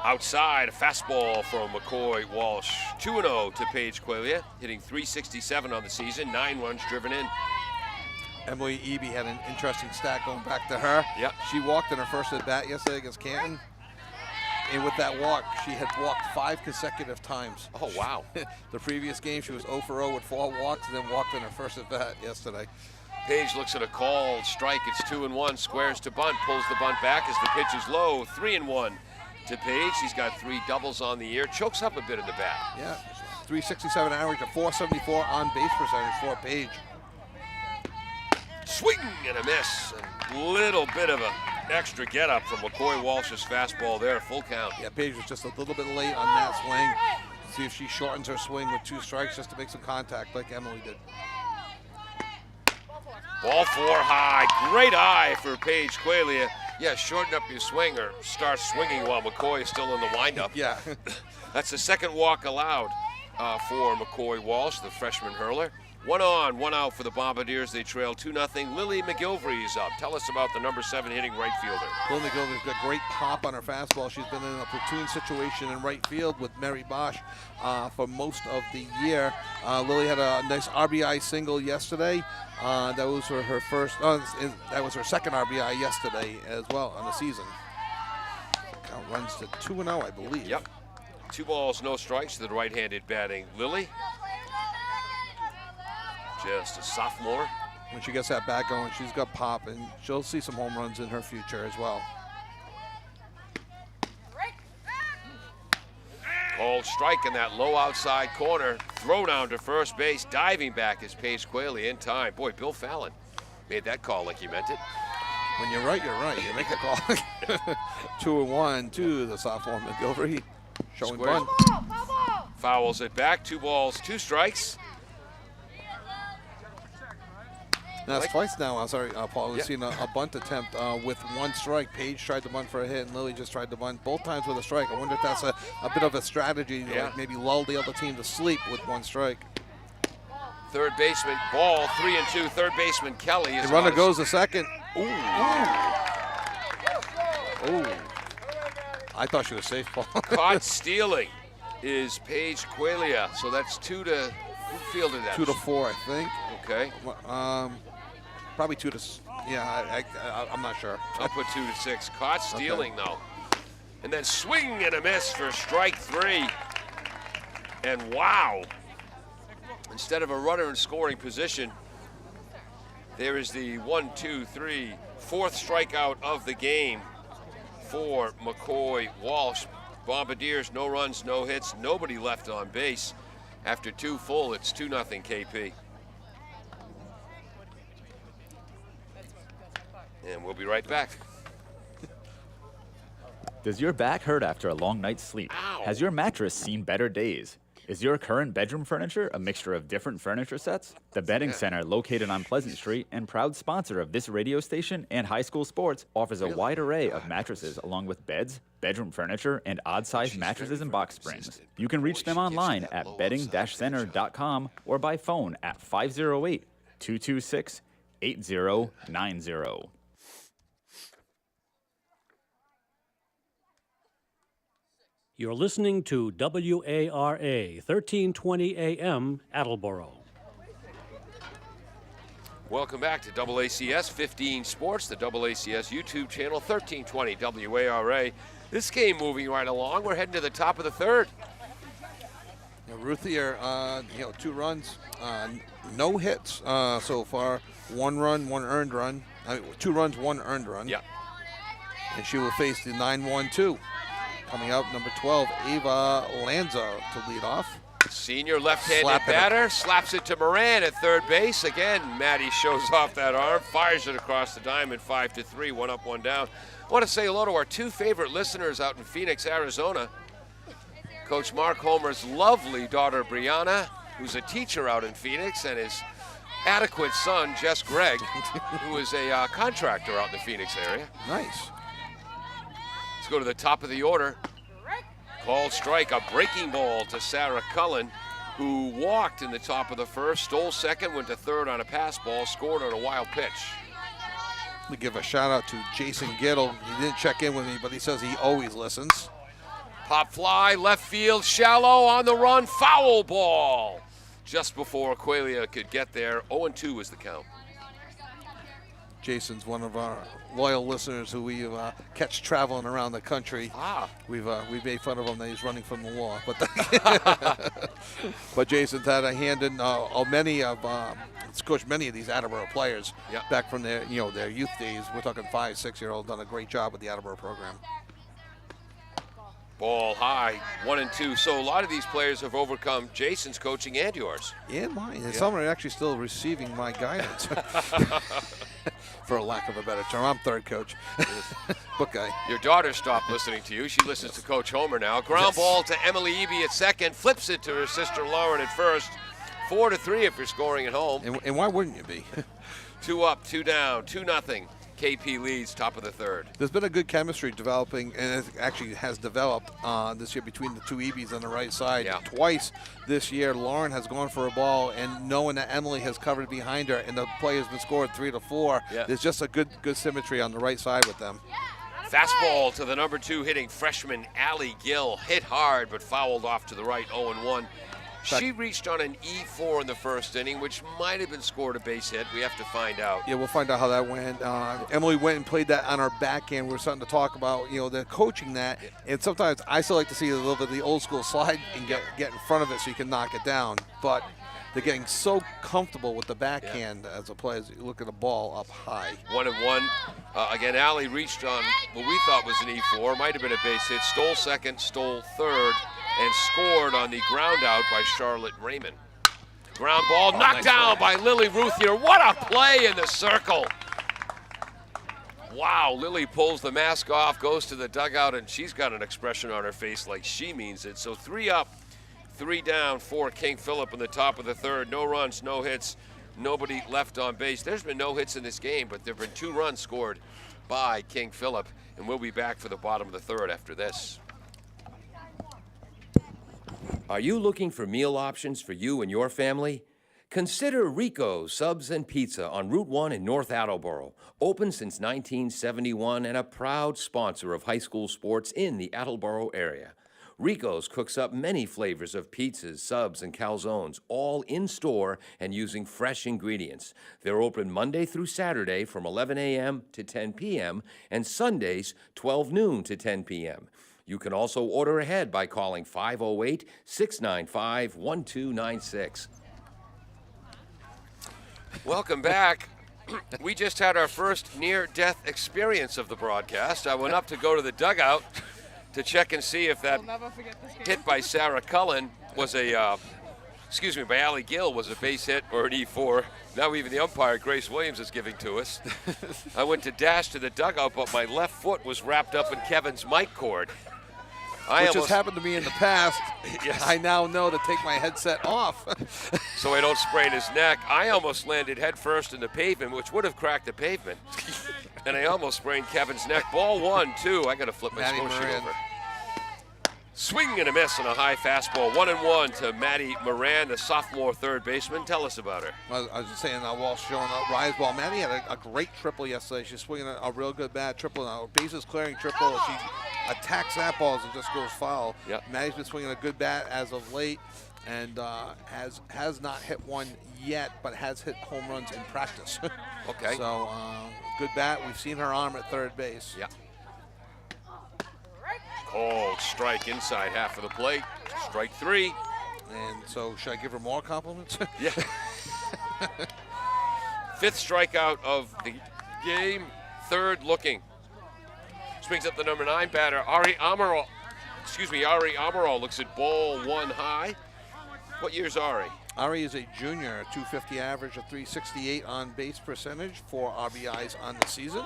Outside, a fastball from McCoy Walsh. 2-0 to Paige Qualia, hitting .367 on the season, 9 runs driven in. Emily Eby had an interesting stat going back to her. Yep. She walked in her first at bat yesterday against Canton. And with that walk, she had walked 5 consecutive times. Oh, wow. The previous game, she was 0 for 0 with 4 walks, and then walked in her first at bat yesterday. Paige looks at a called strike. It's 2-1, squares to bunt, pulls the bunt back as the pitch is low. 3-1 to Paige. She's got 3 doubles on the year, chokes up a bit in the bat. Yeah. 367 average, a 474 on base percentage for Paige. Swing and a miss. A little bit of an extra get up from McCoy Walsh's fastball there. Full count. Yeah, Paige was just a little bit late on that swing. See if she shortens her swing with 2 strikes just to make some contact like Emily did. Ball 4 high. Great eye for Paige Qualia. Yeah, shorten up your swing or start swinging while McCoy is still in the windup. Yeah. That's the second walk allowed for McCoy Walsh, the freshman hurler. 1 on, 1 out for the Bombardiers. They trail 2-0. Lily McGilvery is up. Tell us about the number 7 hitting right fielder. Lily McGilvery's got great pop on her fastball. She's been in a platoon situation in right field with Mary Bosch for most of the year. Lily had a nice RBI single yesterday. That was her first. That was her second RBI yesterday as well on the season. Count runs to 2-0, I believe. Yep. 2 balls, no strikes to the right-handed batting Lily. Just a sophomore. When she gets that bat going, she's got pop, and she'll see some home runs in her future as well. Called strike in that low outside corner. Throw down to first base. Diving back is Paige Qualia in time. Boy, Bill Fallon made that call like he meant it. When you're right, you're right. You make a call. 2-1 to the sophomore McGilvery. Showing Squares. fun. Fouls it back. 2 balls, 2 strikes. Now it's twice now. I'm sorry, Paul. We've Yep. seen a bunt attempt with 1 strike. Paige tried to bunt for a hit, and Lily just tried to bunt both times with a strike. I wonder if that's a bit of a strategy to like maybe lull the other team to sleep with 1 strike. Third baseman, ball 3-2. Third baseman Kelly is The runner on. goes to second. Ooh. I thought she was safe, Paul. Caught stealing is Paige Qualia. So that's 2 to. Who fielded that? 2 to 4, I think. Okay. Probably 2 to. Yeah, I'm not sure. I'll put 2 to 6. Caught stealing though. And then swing and a miss for strike 3. And wow. Instead of a runner in scoring position, there is the 1, 2, 3, 4th strikeout of the game for McCoy Walsh. Bombardiers, no runs, no hits, nobody left on base. After 2 full, it's 2-0 KP. And we'll be right back. Does your back hurt after a long night's sleep? Ow. Has your mattress seen better days? Is your current bedroom furniture a mixture of different furniture sets? The Bedding Center, located on Pleasant Street and proud sponsor of this radio station and high school sports, offers a wide array of mattresses along with beds, bedroom furniture, and odd-sized mattresses and box springs. You can reach them online at bedding-center.com or by phone at 508-226-8090. You're listening to WARA 1320 AM Attleboro. Welcome back to AACS 15 Sports, the AACS YouTube channel, 1320 WARA. This game moving right along. We're heading to the top of the 3rd. Ruthier, 2 runs, no hits so far. 1 run, 1 earned run. 2 runs, 1 earned run. Yeah. And she will face the 9-1-2. Coming up, number 12, Ava Lanza to lead off. Senior left-handed Slapping it. batter, slaps it to Moran at third base. Again, Maddie shows off that arm, fires it across the diamond, 5-3, 1 up, 1 down. I want to say hello to our 2 favorite listeners out in Phoenix, Arizona. Coach Mark Homer's lovely daughter, Brianna, who's a teacher out in Phoenix, and his adequate son, Jess Gregg, who is a contractor out in the Phoenix area. Nice. Let's go to the top of the order. Called strike, a breaking ball to Sarah Cullen, who walked in the top of the 1st, stole 2nd, went to 3rd on a pass ball, scored on a wild pitch. Let me give a shout out to Jason Gittle. He didn't check in with me, but he says he always listens. Pop fly, left field, shallow, on the run, foul ball. Just before Qualia could get there, 0-2 is the count. Jason's one of our loyal listeners who we catch traveling around the country. We've made fun of him that he's running from the law, but Jason's had a hand in many of many of these Attleboro players back from their their youth days. We're talking 5, 6-year-olds done a great job with the Attleboro program. Ball high, 1 and 2. So a lot of these players have overcome Jason's coaching and yours. And mine. And some are actually still receiving my guidance. For a lack of a better term. I'm third coach. Book guy. Your daughter stopped listening to you. She listens to Coach Homer now. Ground ball to Emily Eby at second. Flips it to her sister Lauren at first. 4-3 if you're scoring at home. And why wouldn't you be? 2 up, 2 down, 2-0. KP leads, top of the third. There's been a good chemistry developing, and it actually has developed this year between the two Ebys on the right side. Yeah. Twice this year, Lauren has gone for a ball, and knowing that Emily has covered behind her, and the play has been scored 3-4. Yeah. There's just a good symmetry on the right side with them. Fastball to the number 2 hitting freshman Allie Gill. Hit hard, but fouled off to the right, 0-1. She reached on an E4 in the first inning, which might have been scored a base hit. We have to find out. Yeah, we'll find out how that went. Emily went and played that on her backhand. We're starting to talk about, they're coaching that. And sometimes I still like to see a little bit of the old school slide and get in front of it so you can knock it down. But they're getting so comfortable with the backhand as a player as you look at the ball up high. 1-1. Again, Allie reached on what we thought was an E4. Might have been a base hit. Stole second, stole third, and scored on the ground out by Charlotte Raymond. Ground ball knocked down by Lily Ruthier. What a play in the circle. Wow, Lily pulls the mask off, goes to the dugout, and she's got an expression on her face like she means it. So 3 up, 3 down for King Philip in the top of the third. No runs, no hits, nobody left on base. There's been no hits in this game, but there have been 2 runs scored by King Philip, and we'll be back for the bottom of the third after this. Are you looking for meal options for you and your family? Consider Rico's Subs and Pizza on Route 1 in North Attleboro. Open since 1971 and a proud sponsor of high school sports in the Attleboro area. Rico's cooks up many flavors of pizzas, subs, and calzones, all in store and using fresh ingredients. They're open Monday through Saturday from 11 a.m. to 10 p.m. and Sundays 12 noon to 10 p.m. You can also order ahead by calling 508-695-1296. Welcome back. We just had our first near-death experience of the broadcast. I went up to go to the dugout to check and see if that hit by Sarah Cullen was by Allie Gill was a base hit or an E4. Now even the umpire, Grace Williams, is giving to us. I went to dash to the dugout, but my left foot was wrapped up in Kevin's mic cord. Which has happened to me in the past. Yes. I now know to take my headset off. So I don't sprain his neck. I almost landed headfirst in the pavement, which would have cracked the pavement. And I almost sprained Kevin's neck. Ball 1-2. I got to flip my score sheet over. Swing and a miss on a high fastball. 1-1 to Maddie Moran, the sophomore third baseman. Tell us about her. I was just saying, Walsh showing up rise ball. Maddie had a great triple yesterday. She's swinging a real good bat triple. Now, bases clearing triple. She attacks that ball as it just goes foul. Yep. Maddie's been swinging a good bat as of late, and has not hit one yet, but has hit home runs in practice. Okay. So good bat. We've seen her arm at third base. Yeah. Cold strike inside half of the plate. Strike 3. And so should I give her more compliments? Yeah. 5th strikeout of the game. 3rd looking. Swings up the number 9 batter, Ari Amaral. Ari Amaral looks at ball 1 high. What year's Ari? Ari is a junior, 250 average, a 368 on base percentage, 4 RBIs on the season.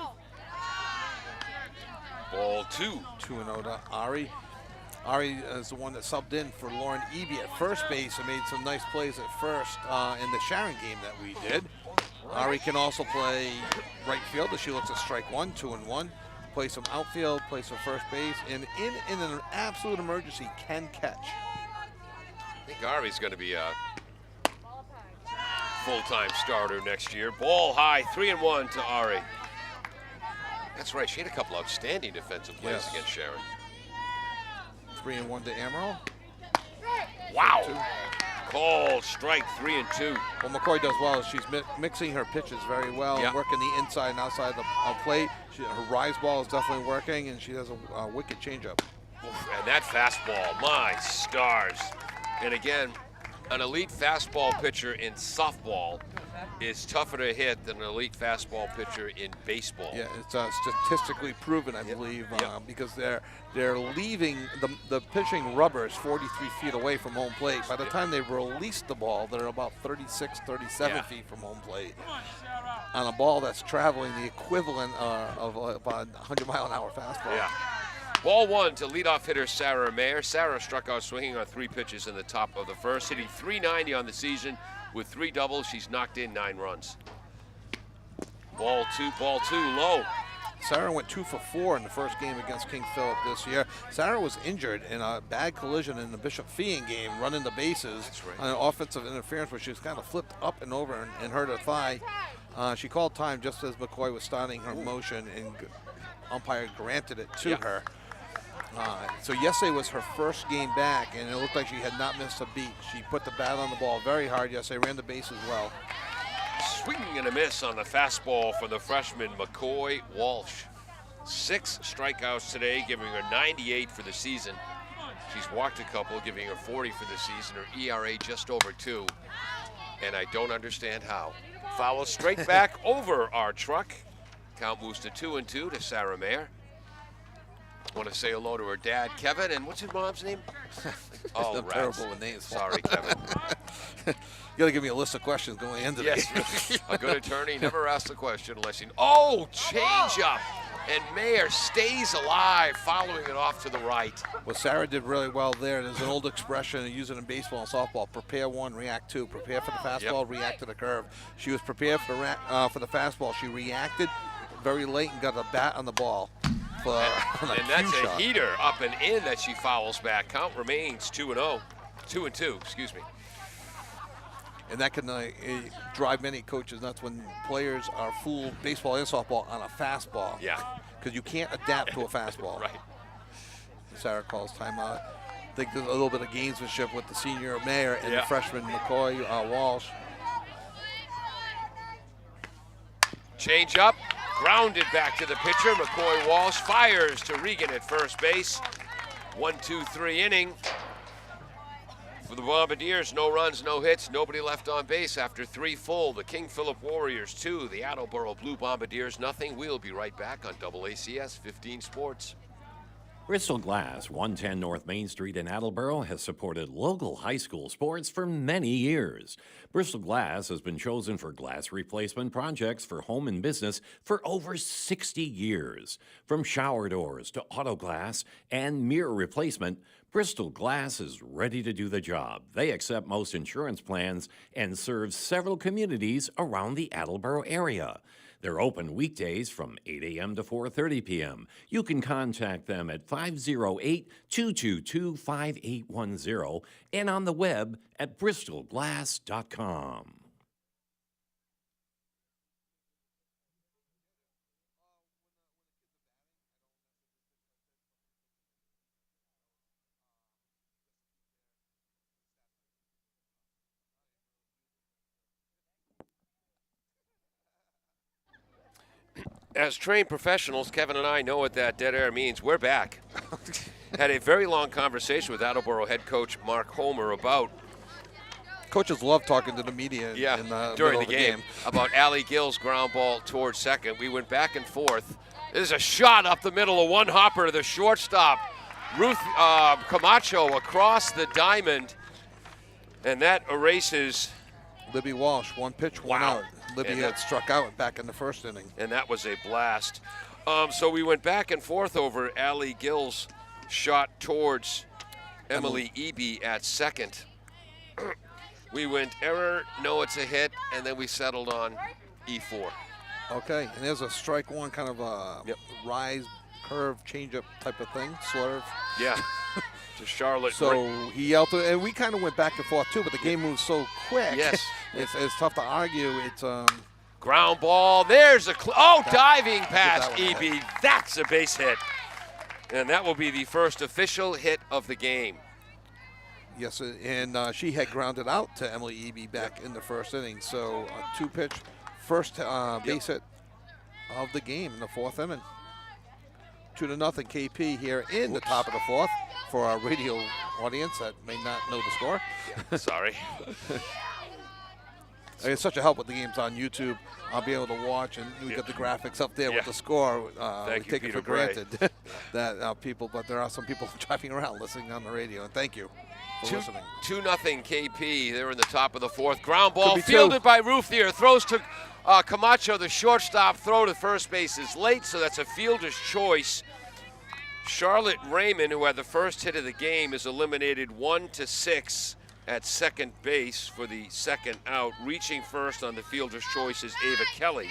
Ball 2. 2-0 to Ari. Ari is the one that subbed in for Lauren Eby at first base and made some nice plays at first in the Sharon game that we did. Ari can also play right field as she looks at strike 1, 2-1. Play some outfield, play some first base, and in an absolute emergency can catch. I think Ari's going to be a full-time starter next year. Ball high, 3-1 to Ari. That's right, she had a couple outstanding defensive plays against Sharon. 3-1 to Amaral. Wow. Called strike 3-2. Well, McCoy does well. She's mixing her pitches very well, working the inside and outside the plate. Her rise ball is definitely working, and she has a wicked changeup. And that fastball, my stars. And again, An elite fastball pitcher in softball is tougher to hit than an elite fastball pitcher in baseball. Yeah, it's statistically proven, I believe, because they're leaving the pitching rubbers 43 feet away from home plate. By the time they release the ball, they're about 36, 37 feet from home plate. On a ball that's traveling the equivalent of about a 100-mile-an-hour fastball. Yeah. Ball one to leadoff hitter Sarah Mayer. Sarah struck out swinging on 3 pitches in the top of the first, hitting .390 on the season with 3 doubles. She's knocked in 9 runs. Ball two, low. Sarah went 2 for 4 in the first game against King Philip this year. Sarah was injured in a bad collision in the Bishop Feehan game, running the bases on an offensive interference where she was kind of flipped up and over and hurt her thigh. She called time just as McCoy was starting her motion, and umpire granted it to her. So yesterday was her first game back, and it looked like she had not missed a beat. She put the bat on the ball very hard yesterday, ran the bases well. Swing and a miss on the fastball for the freshman McCoy Walsh. 6 strikeouts today, giving her 98 for the season. She's walked a couple, giving her 40 for the season. Her ERA just over 2, and I don't understand how. Foul straight back over our truck. Count moves to 2-2 to Sarah Mayer. Want to say hello to her dad, Kevin, and what's his mom's name? Oh, I'm terrible with names. Sorry, Kevin. You got to give me a list of questions going into this. Yes, a good attorney never asks a question unless you. Oh, change up, and Mayer stays alive, following it off to the right. Well, Sarah did really well there. There's an old expression and use it in baseball and softball: prepare 1, react 2. Prepare for the fastball, react to the curve. She was prepared for the fastball. She reacted very late and got a bat on the ball. And that's a heater up and in that she fouls back. Count remains 2-0. 2-2, excuse me. And that can drive many coaches nuts when players are fooled, baseball and softball, on a fastball. Yeah. Because you can't adapt to a fastball. Right. Sarah calls timeout. I think there's a little bit of gamesmanship with the senior Mayer and the freshman McCoy Walsh. Change up. Grounded back to the pitcher. McCoy Walsh fires to Regan at first base. 1-2-3 inning. For the Bombardiers, no runs, no hits, nobody left on base after 3 full. The King Philip Warriors 2, the Attleboro Blue Bombardiers nothing. We'll be right back on AACS 15 Sports. Bristol Glass, 110 North Main Street in Attleboro, has supported local high school sports for many years. Bristol Glass has been chosen for glass replacement projects for home and business for over 60 years. From shower doors to auto glass and mirror replacement, Bristol Glass is ready to do the job. They accept most insurance plans and serve several communities around the Attleboro area. They're open weekdays from 8 a.m. to 4:30 p.m. You can contact them at 508-222-5810 and on the web at bristolglass.com. As trained professionals, Kevin and I know what that dead air means. We're back. Had a very long conversation with Attleboro head coach Mark Homer about Coaches love talking to the media during the game about Allie Gill's ground ball towards second. We went back and forth. There's a shot up the middle of one hopper to the shortstop. Ruth Camacho across the diamond, and that erases Libby Walsh, 1 pitch, 1 out. Libby had struck out back in the first inning. And that was a blast. So we went back and forth over Allie Gill's shot towards Emily Eby at second. We went error, no, it's a hit, and then we settled on E4. Okay, and there's a strike one, kind of a rise, curve, change-up type of thing, slurve. Yeah, to Charlotte. So he yelled, and we kind of went back and forth too, but the game moves so quick. Yes. it's tough to argue. It's ground ball, there's a, diving past Eby. That's a base hit. And that will be the first official hit of the game. Yes, and she had grounded out to Emily Eby back in the first inning. So a 2-pitch first base hit of the game in the 4th inning. 2-0 KP here in the top of the 4th. for our radio audience that may not know the score. Sorry. It's such a help with the games on YouTube. I'll be able to watch, and we get the graphics up there with the score. We take it for granted that people, but there are some people driving around listening on the radio, and thank you for listening. 2-0 KP. They're in the top of the fourth. Ground ball fielded by Ruthier. Throws to Camacho, the shortstop. Throw to first base is late, so that's a fielder's choice. Charlotte Raymond, who had the first hit of the game, is eliminated 1-6 at second base for the second out. Reaching first on the fielder's choice is Ava Kelly.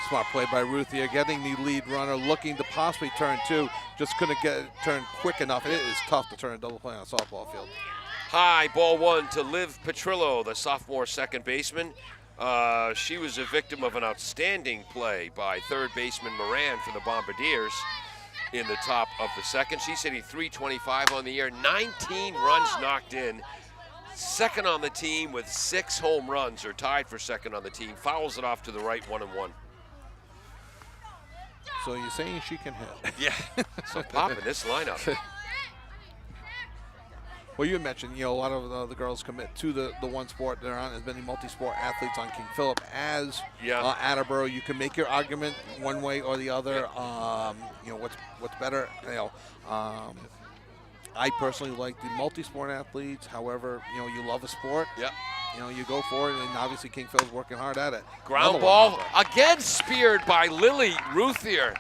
Smart play by Ruthier, getting the lead runner, looking to possibly turn two. Just couldn't get it turned quick enough. It is tough to turn a double play on a softball field. High ball one to Liv Petrillo, the sophomore second baseman. She was a victim of an outstanding play by third baseman Moran for the Bombardiers in the top of the second. She's hitting .325 on the year, 19 runs knocked in. Second on the team with 6 home runs, or tied for second on the team. Fouls it off to the right, 1-1. So you're saying she can hit? Yeah, so popping this lineup. Well, you had mentioned, a lot of the girls commit to the one sport. There aren't as many multi-sport athletes on King Philip as Attleboro. You can make your argument one way or the other. What's better? I personally like the multi-sport athletes. However, you love a sport. Yeah. You go for it, and obviously King Phil's working hard at it. Ground ball again, speared by Lily Ruthier.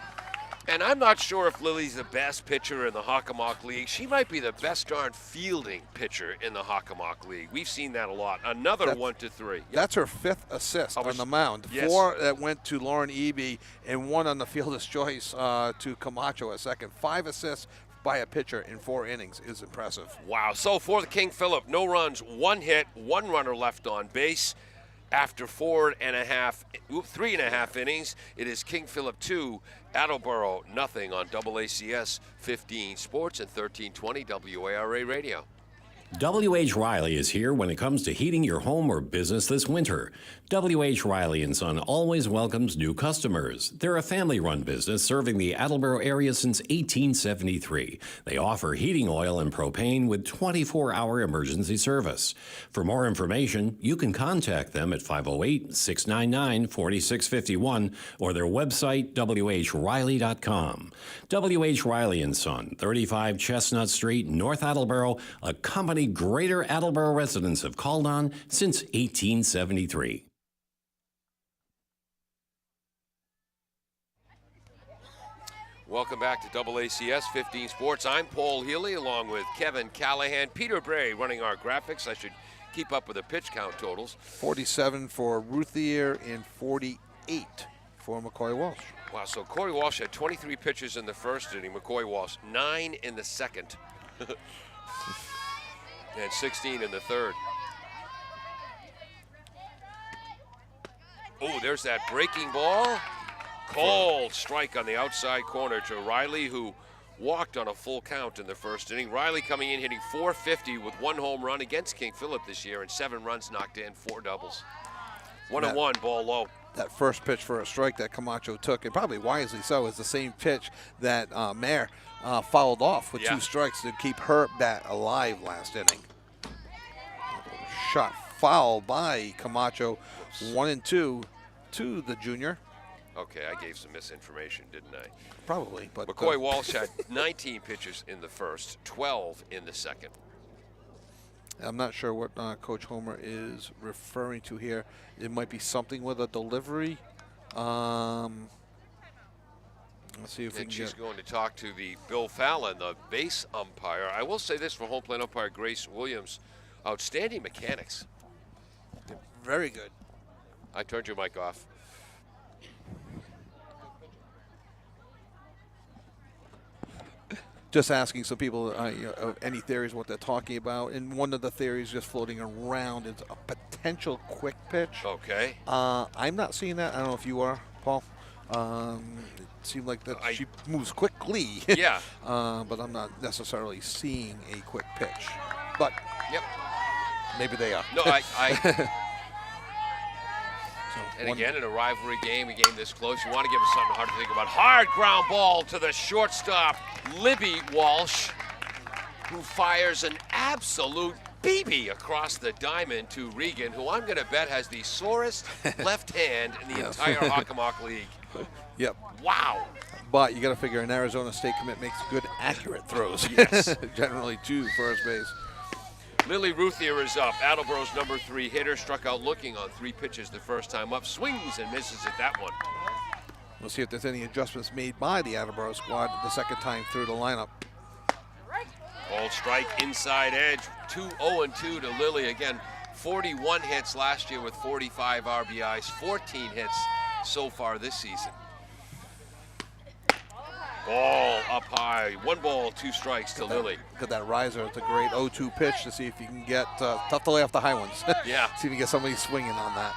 And I'm not sure if Lily's the best pitcher in the Hockomock League. She might be the best darn fielding pitcher in the Hockomock League. We've seen that a lot. Another 1-3. That's her 5th assist on the mound. Yes. 4 that went to Lauren Eby, and 1 on the fielder's choice to Camacho at second. 5 assists by a pitcher in 4 innings is impressive. Wow. So for the King Philip, no runs, 1 hit, 1 runner left on base. After 3.5 innings, it is King Philip 2, Attleboro nothing on AACS 15 Sports and 1320 WARA Radio. W.H. Riley is here when it comes to heating your home or business this winter. W.H. Riley & Son always welcomes new customers. They're a family-run business serving the Attleboro area since 1873. They offer heating oil and propane with 24-hour emergency service. For more information, you can contact them at 508-699-4651 or their website, whriley.com. W.H. Riley & Son, 35 Chestnut Street, North Attleboro, a company Greater Attleboro residents have called on since 1873. Welcome back to AACS 15 Sports. I'm Paul Healy along with Kevin Callahan. Peter Bray running our graphics. I should keep up with the pitch count totals. 47 for Ruthier and 48 for McCoy Walsh. Wow, so Corey Walsh had 23 pitches in the first inning. McCoy Walsh 9 in the second. And 16 in the third. Oh, there's that breaking ball. Called strike on the outside corner to Riley, who walked on a full count in the first inning. Riley coming in hitting .450 with 1 home run against King Philip this year and 7 runs knocked in, 4 doubles. 1-1, ball low. That first pitch for a strike that Camacho took, and probably wisely so, is the same pitch that Mayer fouled off with 2 strikes to keep her bat alive last inning. Shot foul by Camacho, 1-2 to the junior. Okay, I gave some misinformation, didn't I? Probably, but McCoy Walsh had 19 pitches in the first, 12 in the second. I'm not sure what Coach Homer is referring to here. It might be something with a delivery. Let's see if we can she's get... going to talk to the Bill Fallon, the base umpire. I will say this for home plate umpire Grace Williams. Outstanding mechanics. Very good. I turned your mic off. Just asking some people any theories what they're talking about, and one of the theories just floating around is a potential quick pitch. Okay. I'm not seeing that. I don't know if you are, Paul. It seemed like that she moves quickly. Yeah. But I'm not necessarily seeing a quick pitch. But yep. Maybe they are. No, And again, in a rivalry game, a game this close, you want to give us something hard to think about. Hard ground ball to the shortstop, Libby Walsh, who fires an absolute BB across the diamond to Regan, who I'm going to bet has the sorest left hand in the entire Hockomock League. Yep. Wow. But you got to figure an Arizona State commit makes good, accurate throws. Yes. Generally to first base. Lily Ruthier is up. Attleboro's number 3 hitter, struck out looking on 3 pitches the first time up. Swings and misses at that one. We'll see if there's any adjustments made by the Attleboro squad the second time through the lineup. Ball strike, inside edge, 2-0-2 to Lily. Again, 41 hits last year with 45 RBIs, 14 hits so far this season. Ball up high, 1 ball, 2 strikes to Lily. Look at that riser. It's a great 0-2 pitch to see if you can get, tough to lay off the high ones. Yeah. See if you get somebody swinging on that.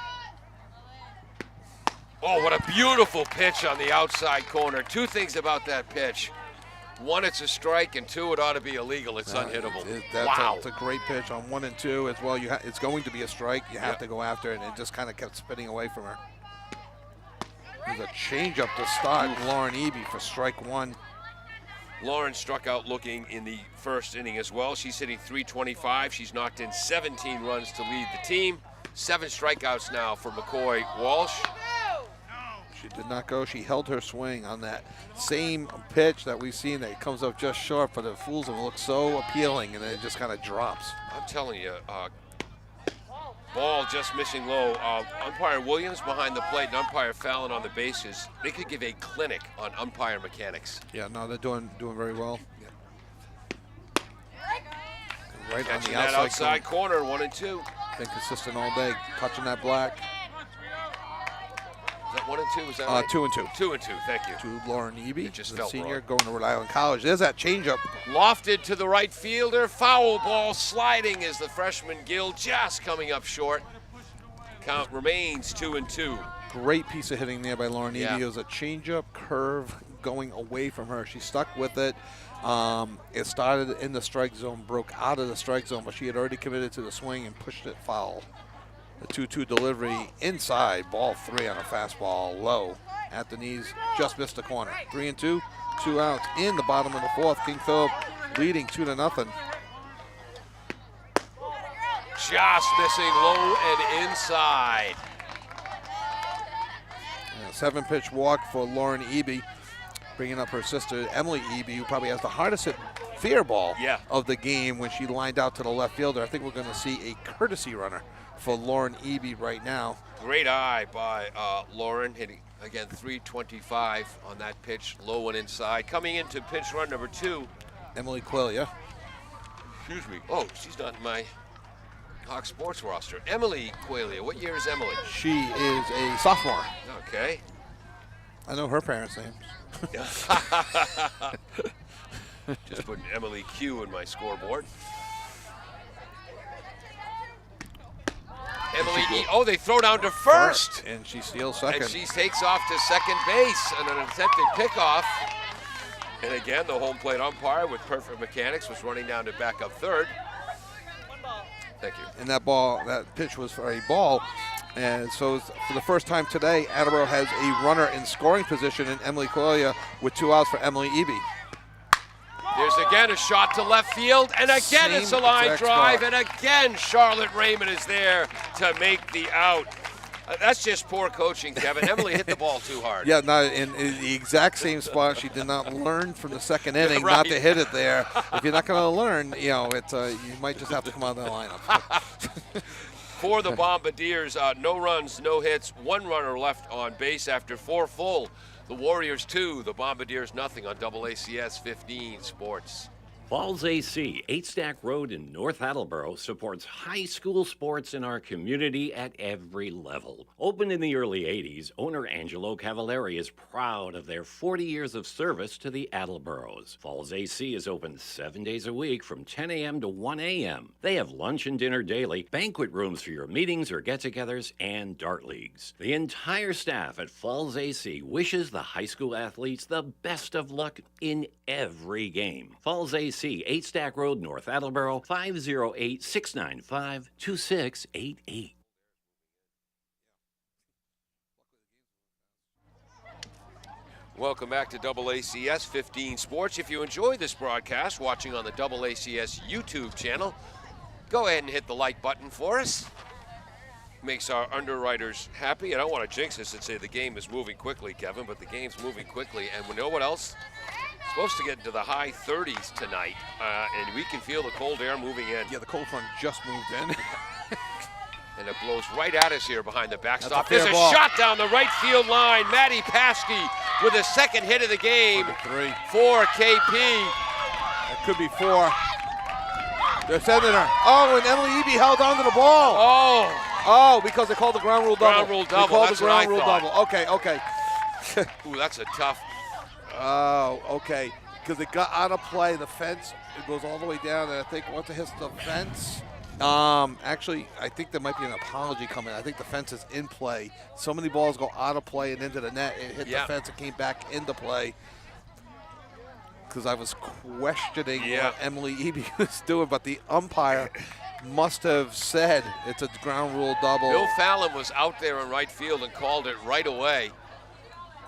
Oh, what a beautiful pitch on the outside corner. 2 things about that pitch. 1, it's a strike, and 2, it ought to be illegal. It's unhittable. Wow. It's a great pitch on 1 and 2 as well. It's going to be a strike. You have to go after it, and it just kind of kept spinning away from her. There's a changeup to start Lauren Eby for strike 1. Lauren struck out looking in the first inning as well. She's hitting .325. She's knocked in 17 runs to lead the team. 7 strikeouts now for McCoy Walsh. She did not go. She held her swing on that same pitch that we've seen that comes up just short, but it fools them. It looks so appealing, and then it just kind of drops. I'm telling you, ball just missing low. Umpire Williams behind the plate and umpire Fallon on the bases. They could give a clinic on umpire mechanics. Yeah, no, they're doing very well. Right Catching on the that outside corner, 1 and 2. Been consistent all day, touching that black. Is that 1 and 2? Is that right? 2 and 2. 2 and 2, thank you. To Lauren Eby, just the felt senior, wrong. going to Rhode Island College. There's that changeup. Lofted to the right fielder. Foul ball sliding as the freshman Gill just coming up short. Count remains 2 and 2. Great piece of hitting there by Lauren Eby. Yeah. It was a changeup curve going away from her. She stuck with it. It started in the strike zone, broke out of the strike zone, but she had already committed to the swing and pushed it foul. The 2-2 delivery inside, ball 3 on a fastball, low at the knees, just missed the corner. 3 and 2, 2 outs in the bottom of the 4th. King Philip leading 2-0. Just missing low and inside. 7-pitch walk for Lauren Eby, bringing up her sister Emily Eby, who probably has the hardest hit fair ball of the game when she lined out to the left fielder. I think we're going to see a courtesy runner for Lauren Eby right now. Great eye by Lauren, hitting again .325 on that pitch, low and inside. Coming into pitch run number 2, Emily Quillia. Excuse me. Oh, she's not in my Hawk Sports roster. Emily Qualia. What year is Emily? She is a sophomore. Okay. I know her parents' names. Just putting Emily Q in my scoreboard. Emily E. Oh, they throw down to first. And she steals second. And she takes off to second base on an attempted pickoff. And again, the home plate umpire with perfect mechanics was running down to back up third. Thank you. And that pitch was for a ball. And so for the first time today, Attleboro has a runner in scoring position in Emily Quillia with 2 outs for Emily Eby. There's again a shot to left field, and again it's a line drive, and again Charlotte Raymond is there to make the out. That's just poor coaching, Kevin. Emily hit the ball too hard. Yeah, no, in the exact same spot. She did not learn from the second inning not to hit it there. If you're not going to learn, you might just have to come out of the lineup. For the Bombardiers, no runs, no hits, 1 runner left on base after 4 full. The Warriors 2, the Bombardiers nothing on AACS 15 Sports. Falls AC, 8 Stack Road in North Attleboro, supports high school sports in our community at every level. Opened in the early 80s, owner Angelo Cavallari is proud of their 40 years of service to the Attleboros. Falls AC is open 7 days a week from 10 a.m. to 1 a.m. They have lunch and dinner daily, banquet rooms for your meetings or get-togethers, and dart leagues. The entire staff at Falls AC wishes the high school athletes the best of luck in every game. Falls AC, 8 Stack Road, North Attleboro, 508-695-2688. Welcome back to AACS 15 Sports. If you enjoy this broadcast, watching on the AACS YouTube channel, go ahead and hit the like button for us. Makes our underwriters happy. I don't want to jinx this and say the game is moving quickly, Kevin, but the game's moving quickly. And we know what else? It's supposed to get into the high 30s tonight, and we can feel the cold air moving in. Yeah, the cold front just moved in. And it blows right at us here behind the backstop. fair There's a ball. shot down the right field line. Matty Paskey with the second hit of the game Number 3. for KP. That could be 4. They're sending her. Oh, and Emily Eby held on to the ball. Oh, because they called the ground rule double. Ground rule double, They called that's the what I ground rule thought. double. Okay. Ooh, that's a tough. Oh, okay. Because it got out of play. The fence, it goes all the way down, and I think once it hits the fence, actually, I think there might be an apology coming. I think the fence is in play. So many balls go out of play and into the net. It hit the fence and came back into play. Because I was questioning what Emily Eby was doing, but the umpire must have said it's a ground rule double. Bill Fallon was out there in right field and called it right away.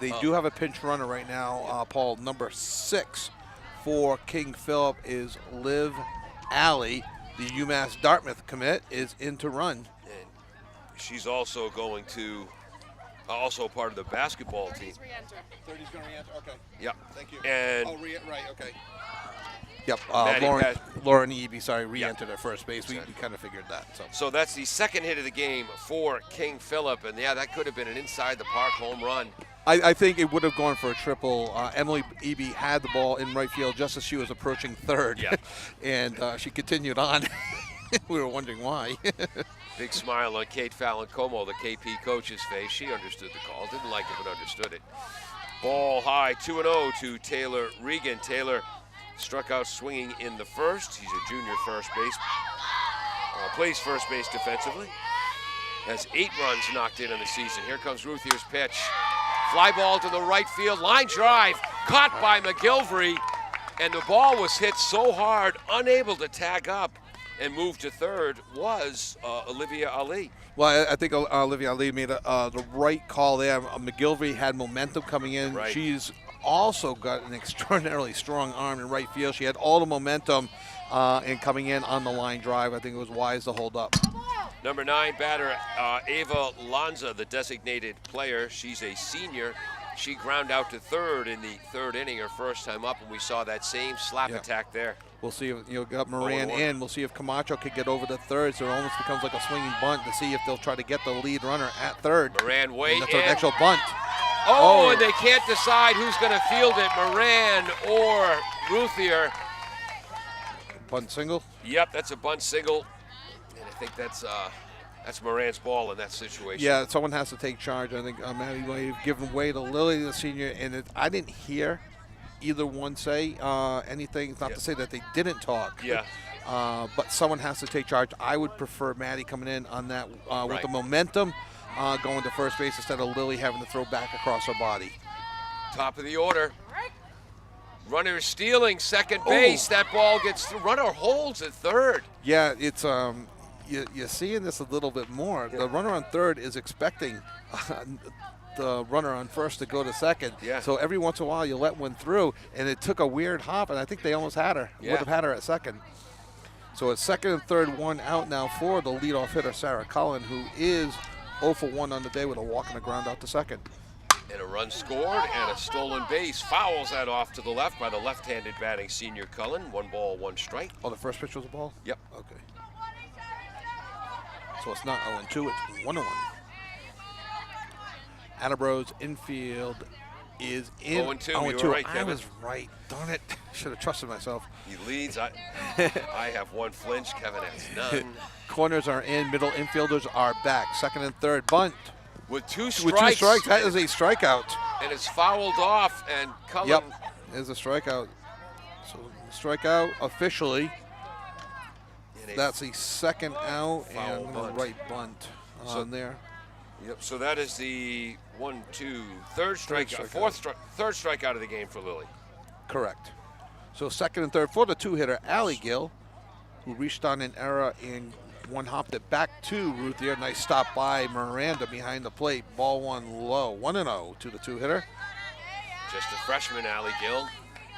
They do have a pinch runner right now, Paul. Number 6 for King Philip is Liv Alley. The UMass Dartmouth commit is in to run. And she's also going to, also part of the basketball team. 30's going to re-enter. Okay. Yep. Thank you. And right. Okay. Yep. Maddie Lauren Eby, re-entered at first base. We kind of figured that. so that's the second hit of the game for King Philip, and that could have been an inside the park home run. I think it would have gone for a triple. Emily Eby had the ball in right field just as she was approaching third. Yeah. And she continued on. We were wondering why. Big smile on Kate Fallon Como, the KP coach's face. She understood the call. Didn't like it, but understood it. Ball high, 2-0 to Taylor Regan. Taylor struck out swinging in the first. He's a junior first base. Plays first base defensively. Has 8 runs knocked in the season. Here comes Ruthier's pitch. Fly ball to the right field. Line drive. Caught by McGilvery. And the ball was hit so hard, unable to tag up and move to third was Olivia Ali. Well, I think Olivia Ali made the right call there. McGilvery had momentum coming in. Right. She's also got an extraordinarily strong arm in right field. She had all the momentum and coming in on the line drive. I think it was wise to hold up. Number 9 batter, Ava Lanza, the designated player. She's a senior. She ground out to third in the third inning, her first time up, and we saw that same slap attack there. We'll see if got Moran in. We'll see if Camacho could get over to third, so it almost becomes like a swinging bunt to see if they'll try to get the lead runner at third. Moran way And that's in. an actual bunt. Oh, and they can't decide who's going to field it, Moran or Ruthier. Bunt single. Yep, that's a bunt single, and I think that's Moran's ball in that situation. Yeah, someone has to take charge. I think Maddie may have given way to Lily, the senior, and I didn't hear either one say anything. It's not to say that they didn't talk. Yeah. But someone has to take charge. I would prefer Maddie coming in on that with Right. the momentum going to first base instead of Lily having to throw back across her body. Top of the order. Runner stealing second base. That ball gets through. Runner holds at third. Yeah, it's you're seeing this a little bit more. The runner on third is expecting the runner on first to go to second. Yeah. So every once in a while you let one through, and it took a weird hop, and I think they almost had her. Yeah. Would have had her at second. So it's second and third, one out now for the leadoff hitter, Sarah Cullen, who is 0 for 1 on the day with a walk and a ground out to second. And a run scored and a stolen base. Fouls that off to the left by the left-handed batting senior Cullen. 1 ball, 1 strike. Oh, the first pitch was a ball? Yep. Okay. So it's not 0-2, it's 1-1. Attleboro's infield is in 0-2. You were 0-2. right, I Kevin. was right. Darn it. Should have trusted myself. He leads. I have 1 flinch. Kevin has none. Corners are in. Middle infielders are back. Second and third. Bunt. With 2 strikes. With 2 strikes. That is a strikeout. And it's fouled off, and Cullen. Yep. Is a strikeout. So strikeout officially. in a That's the second out foul and bunt. right bunt on there. Yep. So that is the 1, 2, third strike, strikeout. third strikeout of the game for Lily. Correct. So second and third for the 2-hitter, Allie Gill, who reached on an error and one hopped it back to Ruthier. Nice stop by Miranda behind the plate. Ball 1 low. 1-0 to the 2-hitter. Just a freshman, Allie Gill.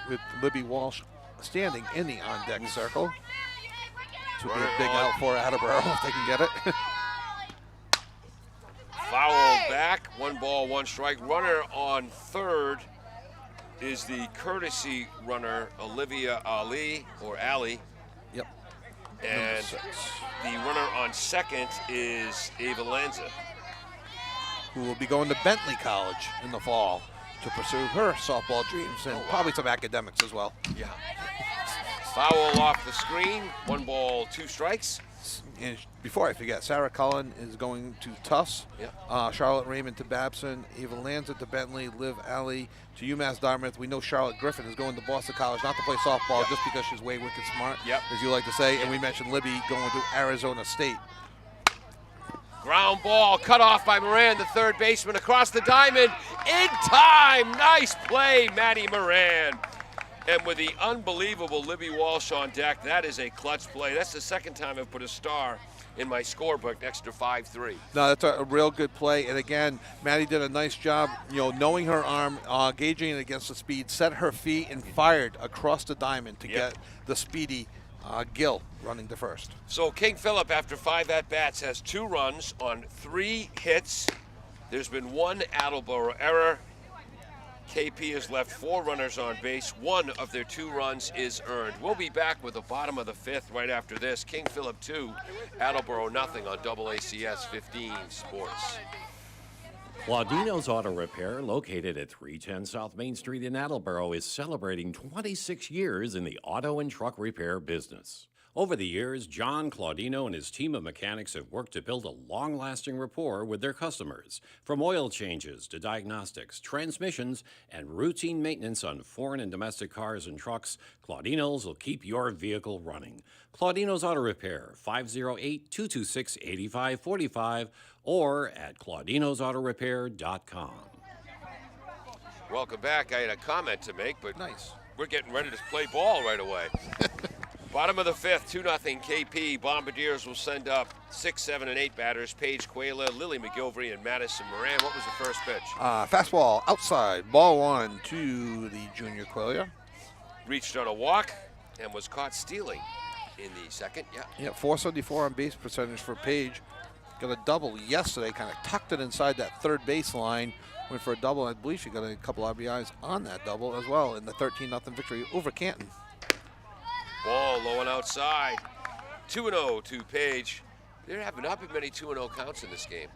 With Libby Walsh standing in the on-deck circle. This would be a Runner big on. out for Attleboro if they can get it. Foul back. 1 ball, 1 strike. Runner on third is the courtesy runner, Olivia Ali, or Allie. Yep. And the runner on second is Ava Lanza. Who will be going to Bentley College in the fall to pursue her softball dreams and probably some academics as well. Yeah. Foul off the screen. 1 ball, 2 strikes. And before I forget, Sarah Cullen is going to Tufts. Yep. Charlotte Raymond to Babson. Ava Lanza to Bentley. Liv Alley to UMass Dartmouth. We know Charlotte Griffin is going to Boston College, not to play softball, just because she's way wicked smart, as you like to say. And we mentioned Libby going to Arizona State. Ground ball cut off by Moran, the third baseman, across the diamond. In time. Nice play, Maddie Moran. And with the unbelievable Libby Walsh on deck, that is a clutch play. That's the second time I've put a star in my scorebook next to 5-3. No, that's a real good play. And again, Maddie did a nice job, knowing her arm, gauging it against the speed, set her feet, and fired across the diamond to get the speedy Gill running to first. So King Philip, after 5 at-bats, has 2 runs on 3 hits. There's been 1 Attleboro error. KP has left 4 runners on base. 1 of their 2 runs is earned. We'll be back with the bottom of the 5th right after this. King Philip 2, Attleboro nothing on AACS 15 Sports. Claudino's Auto Repair, located at 310 South Main Street in Attleboro, is celebrating 26 years in the auto and truck repair business. Over the years, John Claudino and his team of mechanics have worked to build a long-lasting rapport with their customers. From oil changes to diagnostics, transmissions, and routine maintenance on foreign and domestic cars and trucks, Claudino's will keep your vehicle running. Claudino's Auto Repair, 508-226-8545, or at claudinosautorepair.com. Welcome back. I had a comment to make, but Nice. we're getting ready to play ball right away. Bottom of the 5th, 2-0 KP. Bombardiers will send up 6, 7, and 8 batters. Paige Quayla, Lily McGilvery, and Madison Moran. What was the first pitch? Fastball outside, ball 1 to the junior Quillia. Reached on a walk and was caught stealing in the second. Yeah, 474 on base percentage for Paige. Got a double yesterday, kind of tucked it inside that third base line. Went for a double. I believe she got a couple RBIs on that double as well in the 13-0 victory over Canton. Ball low and outside. 2-0 to Paige. There have not been many 2-0 counts in this game.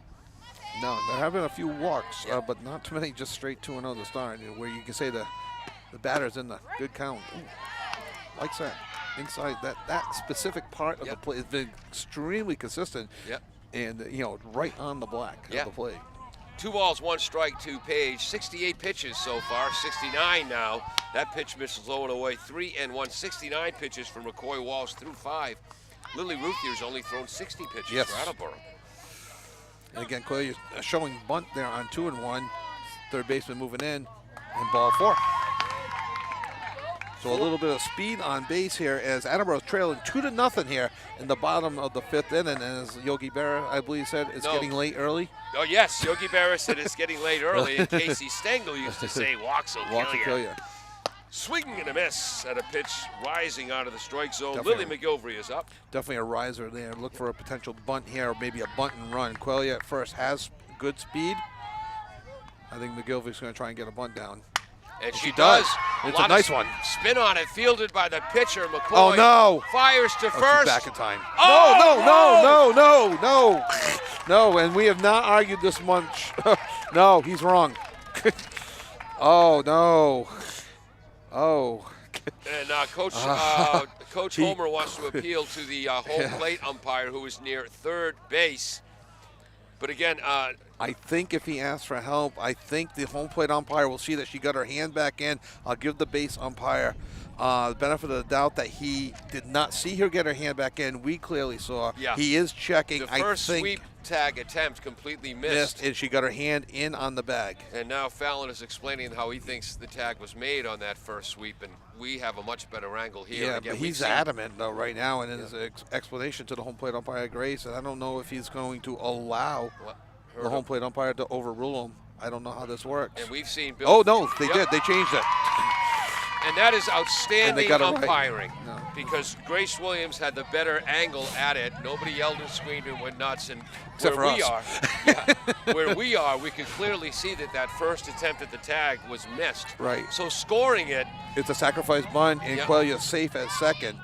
No, there have been a few walks, but not too many just straight 2-0 to start, where you can say the batter's in the good count. Ooh, likes that. Inside that specific part of the play has been extremely consistent. And, right on the black of the play. 2 balls, 1 strike to Paige. 68 pitches so far, 69 now. That pitch misses low and away. 3-1, 69 pitches from McCoy Walsh through 5. Lily Ruthier's only thrown 60 pitches for Attleboro. And again, Quillia showing bunt there on 2-1. Third baseman moving in, and ball 4. So a little bit of speed on base here as Attleboro's trailing 2-0 here in the bottom of the 5th inning. And as Yogi Berra, I believe, said, it's getting late early. Oh, yes. Yogi Berra said it's getting late early. And Casey Stengel used to say, walks will kill ya. Swing and a miss at a pitch rising out of the strike zone. Lily McGilvery is up. Definitely a riser there. Look for a potential bunt here, or maybe a bunt and run. Quillia at first has good speed. I think McGilvery's going to try and get a bunt down. And she does. It's a nice one. Spin on it, fielded by the pitcher, McCoy. Oh, no. Fires to first. She's back in time. Oh, No, and we have not argued this much. No, he's wrong. Oh, no. Oh. And Coach Homer wants to appeal to the home plate umpire who is near third base. But again, I think if he asks for help, I think the home plate umpire will see that she got her hand back in. I'll give the base umpire the benefit of the doubt that he did not see her get her hand back in. We clearly saw. He is checking. The first sweep tag attempt completely missed. And she got her hand in on the bag. And now Fallon is explaining how he thinks the tag was made on that first sweep, and we have a much better angle here. Yeah, again, but he's adamant, though, right now in his explanation to the home plate umpire, Grace, and I don't know if he's going to allow the home plate umpire to overrule him. I don't know how this works. And we've seen Bill. Oh, no, they did. They changed it. And that is And outstanding they got it right. umpiring No. because Grace Williams had the better angle at it. Nobody yelled and screamed and went nuts. And Except where for we us. are, where we are, we could clearly see that first attempt at the tag was missed. Right. So scoring it, It's a sacrifice bunt, and Yep. Quelia safe at second.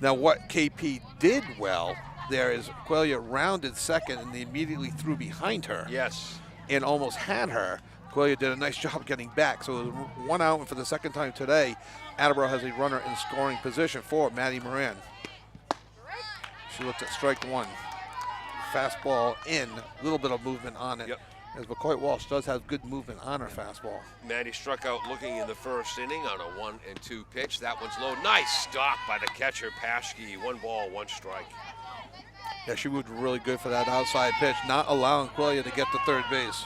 Now, what KP did well there is Quelia rounded second, and they immediately threw behind her yes. and almost had her. Quelia did a nice job getting back. So it was 1 out, and for the second time today, Attleboro has a runner in scoring position for Maddie Moran. She looked at strike one. Fastball in, a little bit of movement on it. Yep. As McCoy Walsh does have good movement on her fastball. Maddie struck out looking in the first inning on a 1-2 pitch. That one's low. Nice stop by the catcher, Paschke. 1 ball, 1 strike. Yeah, she moved really good for that outside pitch, not allowing Quelia to get to third base.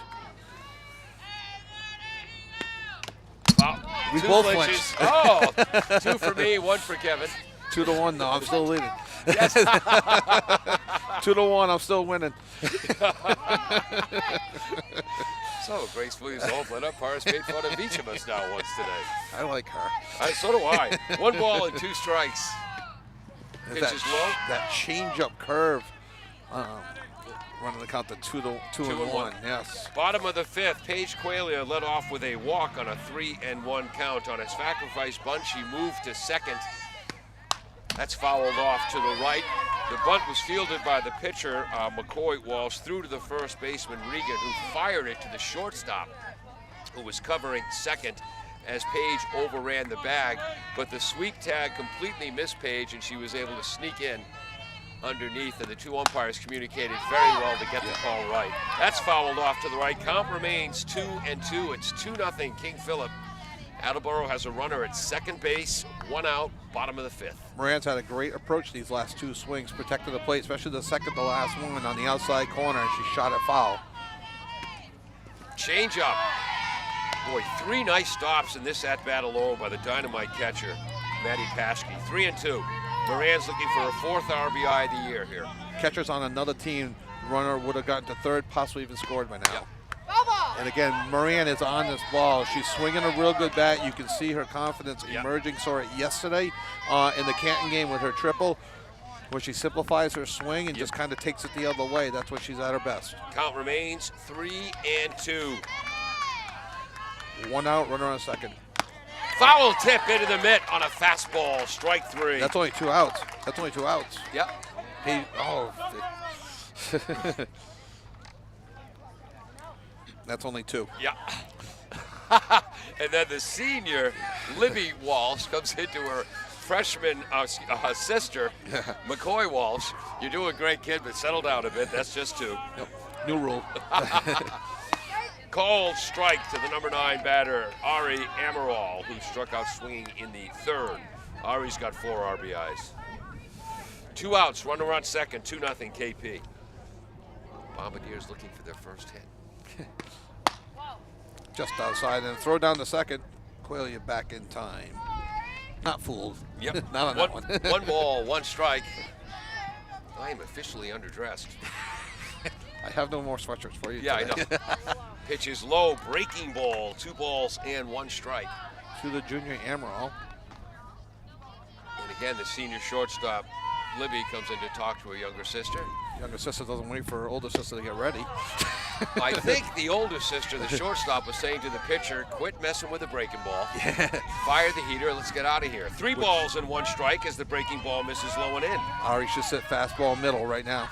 Wow. We 2 both flinches. flinched. Oh, 2 for me, 1 for Kevin. 2-1 though, I'm still leading. Yes. 2-1, I'm still winning. So, Grace Williams led up Paris made fun of each of us now once today. I like her. So do I. 1 ball and 2 strikes. It's Pitch is low. that change-up curve, running the count to 2-1. Yes. Bottom of the 5th, Paige Quelia led off with a walk on a 3-1 count. On a sacrifice bunt, she moved to second. That's fouled off to the right. The bunt was fielded by the pitcher, McCoy Walsh, through to the first baseman, Regan, who fired it to the shortstop, who was covering second as Paige overran the bag. But the sweep tag completely missed Paige, and she was able to sneak in underneath, and the 2 umpires communicated very well to get the call right. That's fouled off to the right. Count remains 2-2. It's 2-0 King Philip. Attleboro has a runner at second base, 1 out, bottom of the 5th. Moran's had a great approach these last 2 swings, protected the plate, especially the second to last one on the outside corner, and she shot it foul. Change up. Boy, 3 nice stops in this at-bat alone by the dynamite catcher, Maddie Paschke. 3-2. Moran's looking for her 4th RBI of the year here. Catcher's on another team, runner would have gotten to third, possibly even scored by now. Yep. And again, Moran is on this ball. She's swinging a real good bat. You can see her confidence Yep. emerging. Saw it yesterday in the Canton game with her triple, where she simplifies her swing and just kind of takes it the other way. That's when she's at her best. Count remains 3-2. 1 out, runner on second. Foul tip into the mitt on a fastball, strike 3. That's only 2 outs. That's only 2 outs. Yep. That's only 2. Yeah. And then the senior, Libby Walsh, comes into her freshman sister, McCoy Walsh. You're doing great, kid, but settle down a bit. That's just 2. Yep. New rule. Called strike to the number 9 batter, Ari Amaral, who struck out swinging in the 3rd. Ari's got 4 RBIs. 2 outs, runner on second, 2-0 KP. Bombardiers looking for their first hit. Just outside and throw down the second. Quelia back in time. Not fooled. Yep. Not on that one. 1 ball, 1 strike. I am officially underdressed. I have no more sweatshirts for you Yeah, today. I know. Pitch is low, breaking ball, 2 balls and 1 strike. To the junior Amaral. And again, the senior shortstop, Libby, comes in to talk to her younger sister. Younger sister doesn't wait for her older sister to get ready. I think the older sister, the shortstop, was saying to the pitcher, quit messing with the breaking ball. Fire the heater, let's get out of here. 3 balls and 1 strike as the breaking ball misses low and in. Ari should sit fastball middle right now.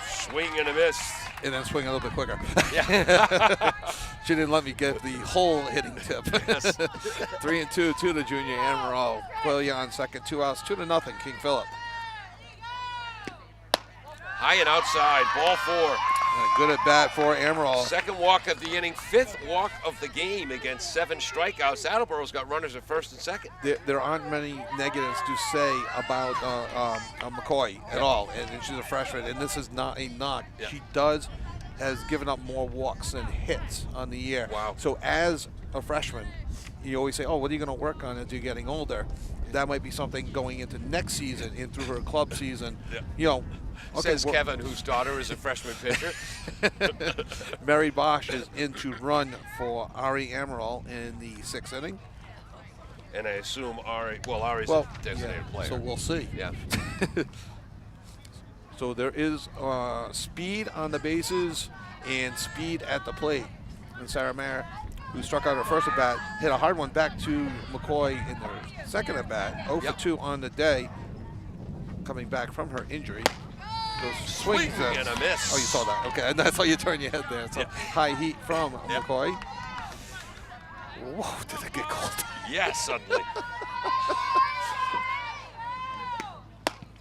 Swing and a miss. And then swing a little bit quicker. Yeah. She didn't let me get the whole hitting tip. 3-2 to the junior Amaral. Quelia on second, 2 outs, 2-0 King Philip. High and outside, ball 4. And a good at bat for Amaral. Second walk of the inning, 5th walk of the game against 7 strikeouts. Attleboro's got runners at first and second. There aren't many negatives to say about McCoy at all, and she's a freshman, and this is not a knock. Yeah. She has given up more walks than hits on the year. Wow. So as a freshman, you always say, oh, what are you going to work on as you're getting older? that might be something going into next season and through her club season. Yeah. You know, Says Kevin, whose daughter is a freshman pitcher. Mary Bosch is in to run for Ari Amaral in the 6th inning. And I assume Ari's a designated player. So we'll see. Yeah. So there is speed on the bases and speed at the plate. And Sarah Mayer, who struck out her first at bat, hit a hard one back to McCoy in their second at bat. 0 for 2 on the day, coming back from her injury. Those swings and a miss. Oh, you saw that. Okay, and that's how you turn your head there. So high heat from McCoy. Whoa, did it get cold? Yeah, suddenly.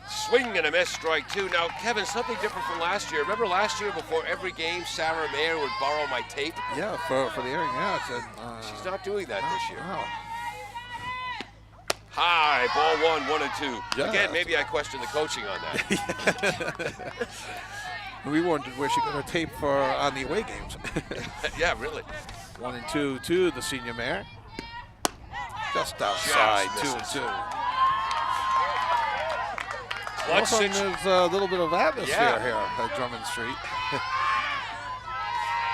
Swing and a miss, strike 2. Now, Kevin, something different from last year. Remember last year before every game, Sarah Mayer would borrow my tape? Yeah, for the airing. Yeah, she's not doing that this year. Wow. High, ball 1, 1 and 2. Yeah. Again, maybe I question the coaching on that. We wondered where she got her tape for on the away games. Yeah, really. 1 and 2 to the senior Mayer. Just outside, 2 and 2. Clutch There's a little bit of atmosphere here at Drummond Street.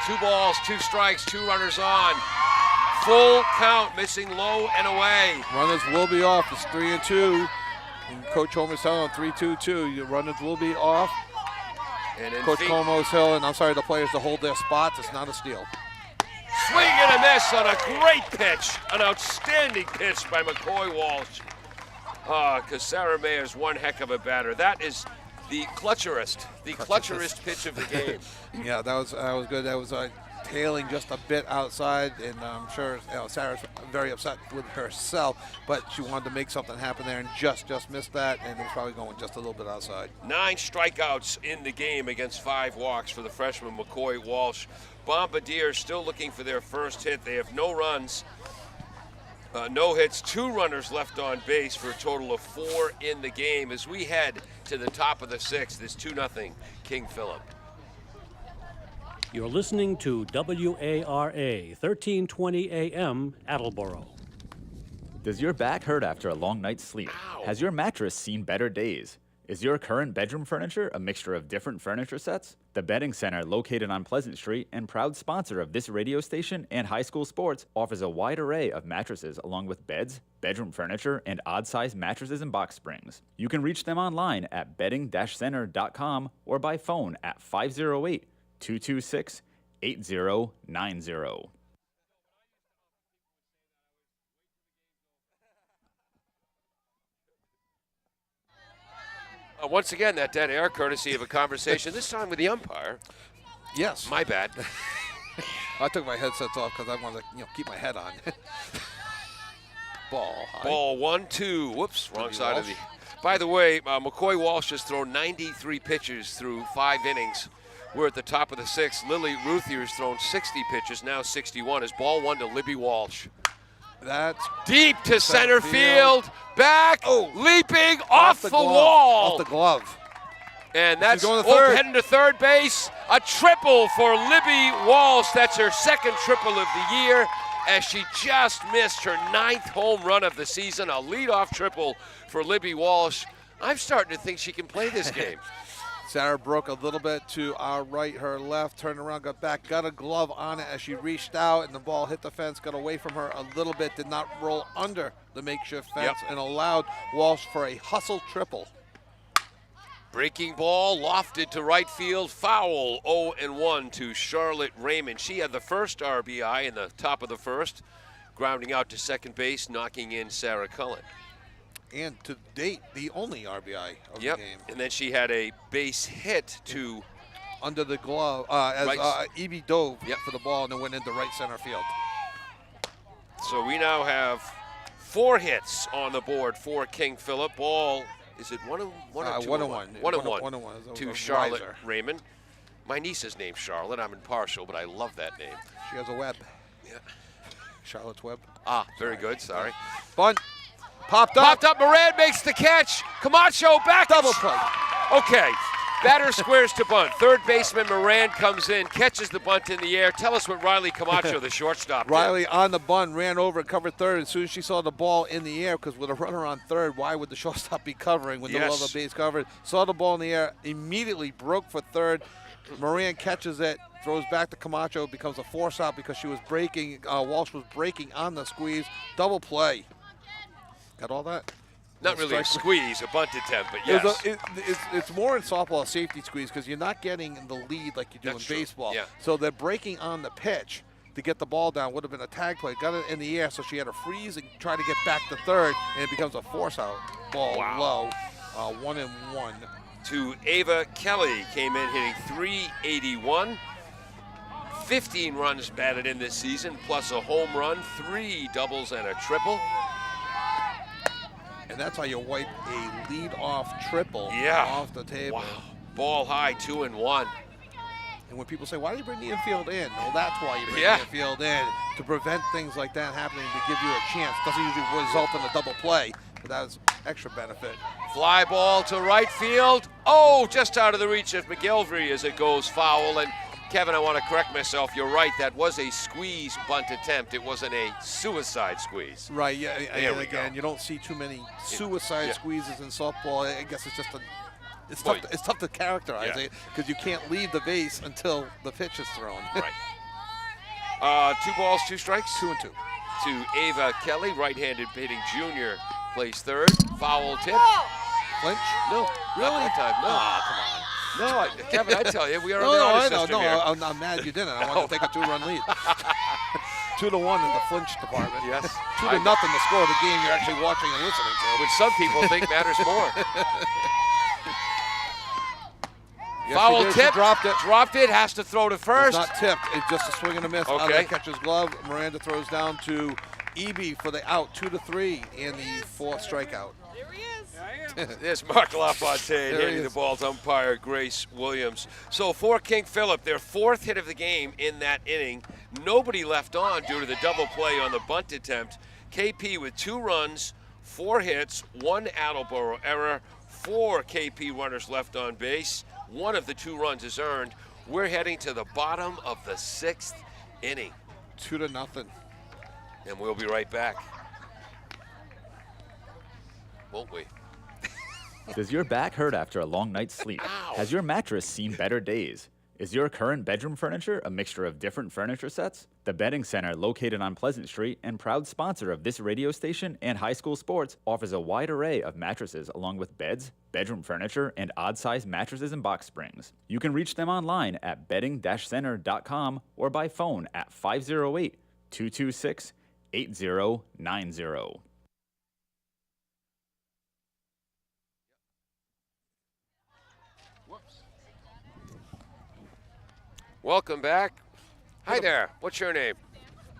2 balls, 2 strikes, 2 runners on. Full count, missing low and away. Runners will be off. It's 3 and 2. And Coach Homer's telling 3-2-2. Your runners will be off. And in Coach feet, Como's telling, I'm sorry, the players to hold their spots. It's not a steal. swing and a miss on a great pitch. An outstanding pitch by McCoy Walsh. Because Sarah Mayer's one heck of a batter. That is the clutcherist pitch of the game. Yeah, that was good. That was tailing just a bit outside, and I'm sure Sarah's very upset with herself, but she wanted to make something happen there and just missed that, and it was probably going just a little bit outside. 9 strikeouts in the game against 5 walks for the freshman McCoy Walsh. Bombardier still looking for their first hit. They have no runs, no hits, 2 runners left on base for a total of 4 in the game. As we head to the top of the 6th, it's 2-0 King Philip. You're listening to WARA 1320 AM Attleboro. Does your back hurt after a long night's sleep? Ow. Has your mattress seen better days? Is your current bedroom furniture a mixture of different furniture sets? The Bedding Center, located on Pleasant Street and proud sponsor of this radio station and high school sports, offers a wide array of mattresses along with beds, bedroom furniture, and odd-sized mattresses and box springs. You can reach them online at bedding-center.com or by phone at 508-226-8090. Once again, that dead air courtesy of a conversation, this time with the umpire. Yes. My bad. I took my headsets off because I wanted to keep my head on. Ball high. Ball 1-2. Whoops, wrong Libby side of Walsh. the. By the way, McCoy Walsh has thrown 93 pitches through 5 innings. We're at the top of the 6th. Lily Ruthier's thrown 60 pitches, now 61. Is ball 1 to Libby Walsh. That's Deep to center field. Back, leaping off the glove. wall. Off the glove. And that's going to third. heading to third base. A triple for Libby Walsh. That's her second triple of the year, as she just missed her 9th home run of the season. A leadoff triple for Libby Walsh. I'm starting to think she can play this game. Sarah broke a little bit to our right, her left, turned around, got back, got a glove on it as she reached out, and the ball hit the fence, got away from her a little bit, did not roll under the makeshift fence, and allowed Walsh for a hustle triple. Breaking ball lofted to right field, foul. 0-1 to Charlotte Raymond. She had the first RBI in the top of the 1st, grounding out to second base, knocking in Sarah Cullen. And to date, the only RBI of the game. And then she had a base hit to under the glove as Evie dove Yep. for the ball and then went into right center field. So we now have 4 hits on the board for King Philip. Ball, is it 1-1 or 2-1? 1-1 to Charlotte Raymond. My niece is named Charlotte. I'm impartial, but I love that name. She has a web. Yeah. Charlotte's web. Ah, very good. Sorry. Bunt. Popped up. Moran makes the catch. Camacho back. Double play. Okay. Batter squares to bunt. Third baseman Moran comes in, catches the bunt in the air. Tell us what Riley Camacho, the shortstop, did. Riley on the bunt, ran over and covered third. As soon as she saw the ball in the air, because with a runner on third, why would the shortstop be covering with no other base covered? Saw the ball in the air, immediately broke for third. Moran catches it, throws back to Camacho, becomes a force out because she was breaking. Walsh was breaking on the squeeze. Double play. Got all that? Not really a squeeze, a bunt attempt, but yes. It's more in softball a safety squeeze because you're not getting the lead like you do in baseball. Yeah. So they're breaking on the pitch to get the ball down. Would have been a tag play. Got it in the air, so she had to freeze and try to get back to third, and it becomes a force out ball low. 1-1. To Ava Kelly, came in hitting .381. 15 runs batted in this season, plus a home run, 3 doubles and a triple. And that's how you wipe a lead-off triple off the table. Wow. Ball high, 2-1. And when people say, why do you bring the infield in? Well, that's why you bring the infield in, to prevent things like that happening, to give you a chance. Doesn't usually result in a double play, but that is extra benefit. Fly ball to right field. Oh, just out of the reach of McGilvery as it goes foul. And Kevin, I want to correct myself. You're right. That was a squeeze bunt attempt. It wasn't a suicide squeeze. Right. Yeah. And again, you don't see too many suicide squeezes in softball. I guess it's just it's tough to characterize it because you can't leave the base until the pitch is thrown. Right. 2 balls, 2 strikes. 2-2. To Ava Kelly, right-handed hitting junior, plays third. Foul tip. Clinch? No. Really? Not that time. No. Oh, come on. No, Kevin, I tell you, we are on the honor system here. I'm mad you didn't. I wanted to take a 2-run lead. 2-1 in the flinch department. Yes. 2-0 the score of the game you're actually watching and listening to. Which some people think matters more. Yes, Foul tip. Dropped it. Has to throw to first. It's not tipped. It's just a swing and a miss. Okay. Out of the catcher's glove. Miranda throws down to Eby for the out, 2-3, and the 4th strikeout. There's Mark LaFontaine hitting the ball to umpire Grace Williams. So for King Philip, their 4th hit of the game in that inning. Nobody left on due to the double play on the bunt attempt. KP with 2 runs, 4 hits, 1 Attleboro error, 4 KP runners left on base. 1 of the 2 runs is earned. We're heading to the bottom of the 6th inning. 2-0. And we'll be right back. Won't we? Does your back hurt after a long night's sleep? Ow. Has your mattress seen better days? Is your current bedroom furniture a mixture of different furniture sets? The Bedding Center, located on Pleasant Street and proud sponsor of this radio station and high school sports, offers a wide array of mattresses along with beds, bedroom furniture, and odd-sized mattresses and box springs. You can reach them online at bedding-center.com or by phone at 508-226-8090. Welcome back. Hi there. What's your name?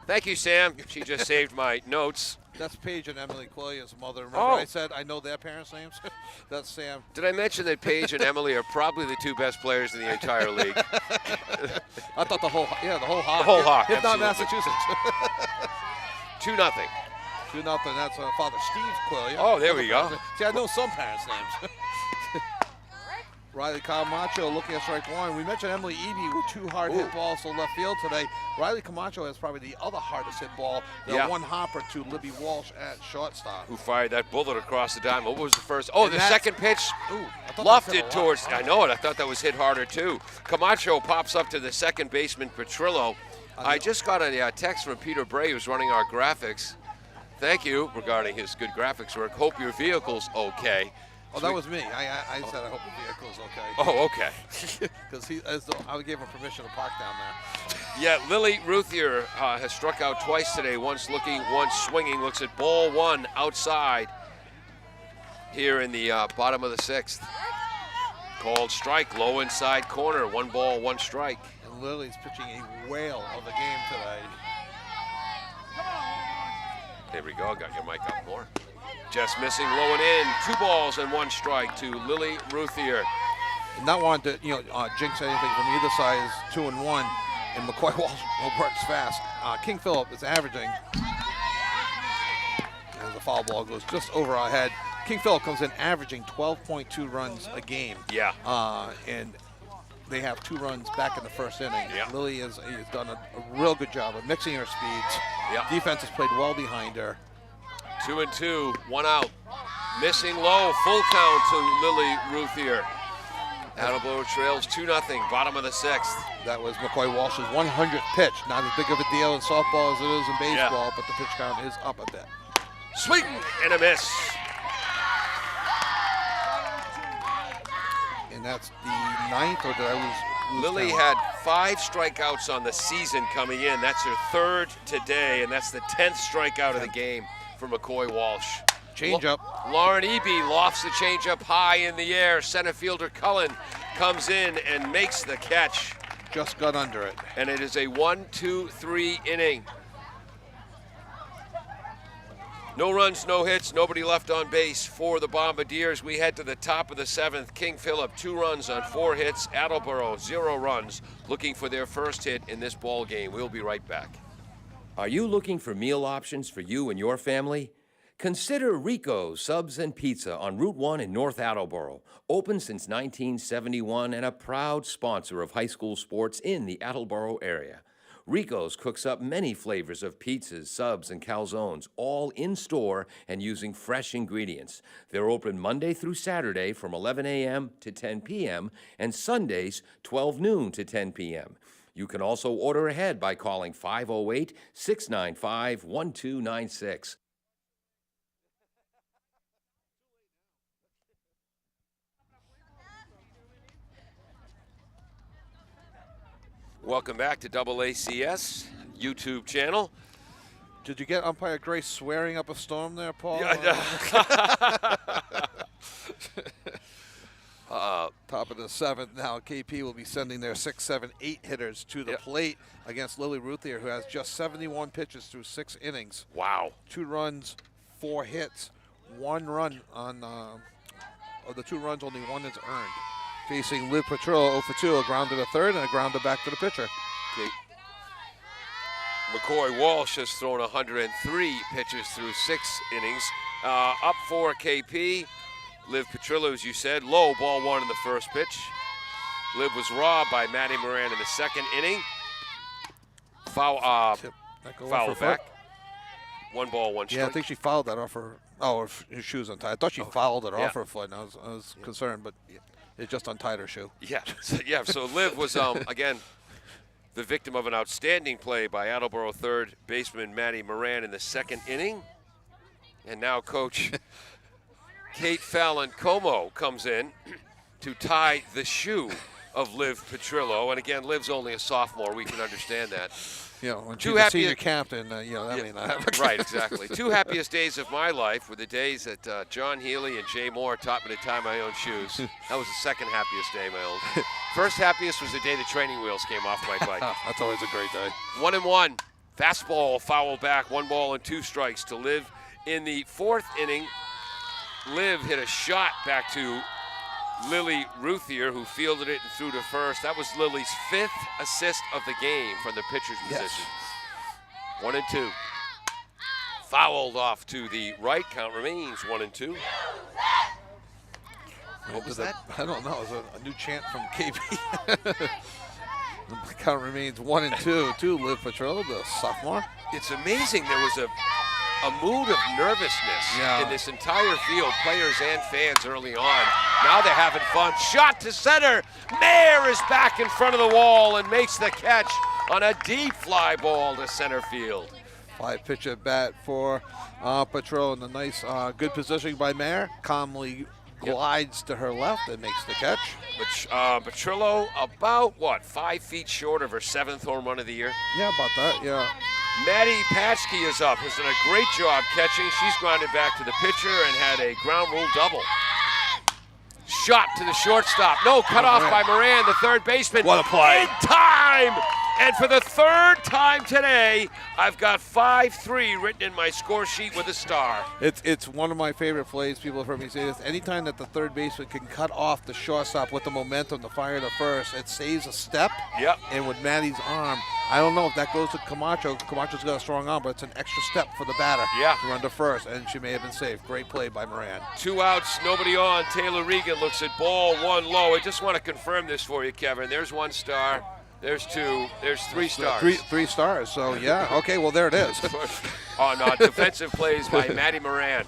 Thank you, Sam. She just saved my notes. That's Paige and Emily Quillian's mother. Remember Oh. I said I know their parents' names? That's Sam. Did I mention that Paige and Emily are probably the 2 best players in the entire league? I thought the whole Hawk. The whole Hawk, If not absolutely. Massachusetts. 2-0. 2-0. That's Father Steve Quillian. Oh, there we go. See, I know some parents' names. Riley Camacho looking at strike 1. We mentioned Emily Eby with 2 hard hit balls to left field today. Riley Camacho has probably the other hardest hit ball, the 1 hopper to Libby Walsh at shortstop. Who fired that bullet across the diamond? What was the first? Oh, the second pitch. I thought Luffed that hit it a towards. lot. I know it. I thought that was hit harder too. Camacho pops up to the second baseman Petrillo. I just got a text from Peter Bray, who's running our graphics. Thank you regarding his good graphics work. Hope your vehicle's okay. Oh, that was me. I said I hope the vehicle's okay. Oh, okay. Because I gave him permission to park down there. Yeah, Lily Ruthier has struck out twice today. Once looking, once swinging. Looks at ball 1 outside here in the bottom of the 6th. Called strike, low inside corner. 1 ball, 1 strike. And Lily's pitching a whale of a game today. There we go. Got your mic up more. Just missing low and in. 2 balls and 1 strike to Lily Ruthier. Not wanting to, jinx anything from either side is 2-1, and McCoy Walsh works fast. King Philip is averaging. As the foul ball goes just over our head. King Philip comes in averaging 12.2 runs a game. Yeah. And they have 2 runs back in the first inning. Yeah. Lily has done a real good job of mixing her speeds. Yeah. Defense has played well behind her. 2-2, 1 out. Missing low, full count to Lily Ruthier. Attleboro trails 2-0, bottom of the 6th. That was McCoy Walsh's 100th pitch. Not as big of a deal in softball as it is in baseball, but the pitch count is up a bit. Swing and a miss. And that's the 9th, or did I lose Lily count? had 5 strikeouts on the season coming in. That's her 3rd today, and that's the 10th strikeout of the game for McCoy Walsh. Change-up. Lauren Eby lofts the changeup high in the air. Center fielder Cullen comes in and makes the catch. Just got under it. And it is a 1-2-3 inning. No runs, no hits, nobody left on base for the Bombardiers. We head to the top of the 7th. King Philip, 2 runs on 4 hits. Attleboro, 0 runs, looking for their first hit in this ball game. We'll be right back. Are you looking for meal options for you and your family? Consider Rico's Subs and Pizza on Route 1 in North Attleboro. Open since 1971 and a proud sponsor of high school sports in the Attleboro area. Rico's cooks up many flavors of pizzas, subs, and calzones, all in-store and using fresh ingredients. They're open Monday through Saturday from 11 a.m. to 10 p.m. and Sundays 12 noon to 10 p.m. You can also order ahead by calling 508-695-1296. Welcome back to AACS YouTube channel. Did you get umpire Grace swearing up a storm there, Paul? Top of the 7th now. KP will be sending their 6, 7, 8 hitters to the plate against Lily Ruthier, who has just 71 pitches through 6 innings. Wow. 2 runs, 4 hits, 1 run on. Of the 2 runs, only 1 is earned. Facing Liv Petrillo, 0 for 2, a ground to the 3rd and a grounder back to the pitcher. Okay. McCoy Walsh has thrown 103 pitches through 6 innings. Up for KP. Liv Petrillo, as you said, low, ball 1 in the first pitch. Liv was robbed by Maddie Moran in the 2nd inning. Foul back. 1 ball, 1 strike. Yeah, I think she fouled that off her. Oh, her shoe's untied. I thought she fouled it off her foot, and I was concerned, but it just untied her shoe. Yeah, so Liv was, again, the victim of an outstanding play by Attleboro 3rd baseman Maddie Moran in the 2nd inning. And now Coach Kate Fallon Como comes in to tie the shoe of Liv Petrillo. And again, Liv's only a sophomore. We can understand that. You know, when she's a senior captain, that may not happen. Right, exactly. 2 happiest days of my life were the days that John Healy and Jay Moore taught me to tie my own shoes. That was the 2nd happiest day, my old. First happiest was the day the training wheels came off my bike. That's always a great day. 1-1. Fastball, foul back, 1 ball and 2 strikes to Liv. In the 4th inning, Liv hit a shot back to Lily Ruthier, who fielded it and threw to first. That was Lily's 5th assist of the game from the pitcher's position. 1-2. Fouled off to the right. Count remains 1-2. What was that? I don't know. It was a new chant from KB. The count remains 1-2 to Liv Petrillo, the sophomore. It's amazing. There was a mood of nervousness in this entire field, players and fans early on. Now they're having fun. Shot to center. Mayer is back in front of the wall and makes the catch on a deep fly ball to center field. 5-pitch at bat for Petrillo, and a nice, good positioning by Mayer. Calmly glides to her left and makes the catch. Which Petrillo about 5 feet short of her 7th home run of the year. Yeah, about that. Yeah. Maddie Patchke is up, has done a great job catching. She's grounded back to the pitcher and had a ground rule double. Shot to the shortstop. No, cut off by Moran, the 3rd baseman. What a play. In time! And for the third time today, I've got 5-3 written in my score sheet with a star. It's one of my favorite plays. People have heard me say this. Anytime that the third baseman can cut off the shortstop with the momentum to fire to first, it saves a step. Yep. And with Matty's arm, I don't know if that goes to Camacho. Camacho's got a strong arm, but it's an extra step for the batter to run to first, and she may have been safe. Great play by Moran. 2 outs, nobody on. Taylor Regan looks at ball 1 low. I just want to confirm this for you, Kevin. There's 1 star. There's 2. There's 3 stars. Three stars. So, yeah. Okay, well, there it is. On defensive plays by Matty Moran.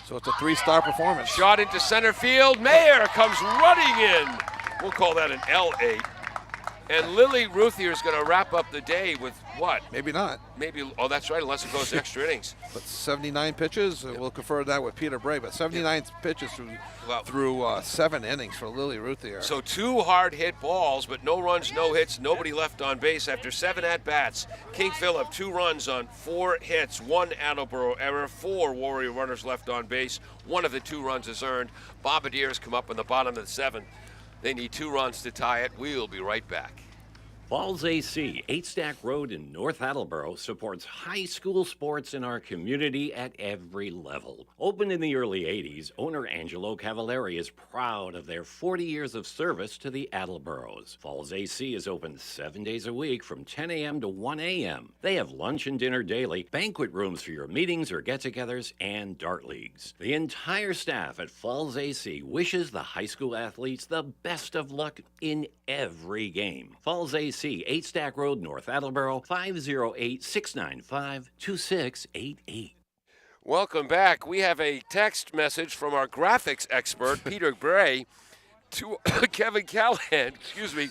So it's a 3-star performance. Shot into center field. Mayer comes running in. We'll call that an L8. And Lily Ruthier is going to wrap up the day with what? Maybe not. Maybe, oh, that's right, unless it goes to extra innings. But 79 pitches, we'll confer that with Peter Bray, but 79 pitches through 7 innings for Lily Ruthier. So 2 hard-hit balls, but no runs, no hits, nobody left on base after 7 at-bats. King Philip, 2 runs on 4 hits, 1 Attleboro error, 4 Warrior runners left on base. 1 of the 2 runs is earned. Bombardiers come up in the bottom of the 7th. They need 2 runs to tie it. We'll be right back. Falls AC, 8 Stack Road in North Attleboro, supports high school sports in our community at every level. Opened in the early 80s, owner Angelo Cavallari is proud of their 40 years of service to the Attleboros. Falls AC is open 7 days a week from 10 a.m. to 1 a.m. They have lunch and dinner daily, banquet rooms for your meetings or get-togethers, and dart leagues. The entire staff at Falls AC wishes the high school athletes the best of luck in every game. Falls AC, 8 Stack Road, North Attleboro, 508-695-2688. Welcome back. We have a text message from our graphics expert, Peter Bray, to Kevin Callahan. Excuse me.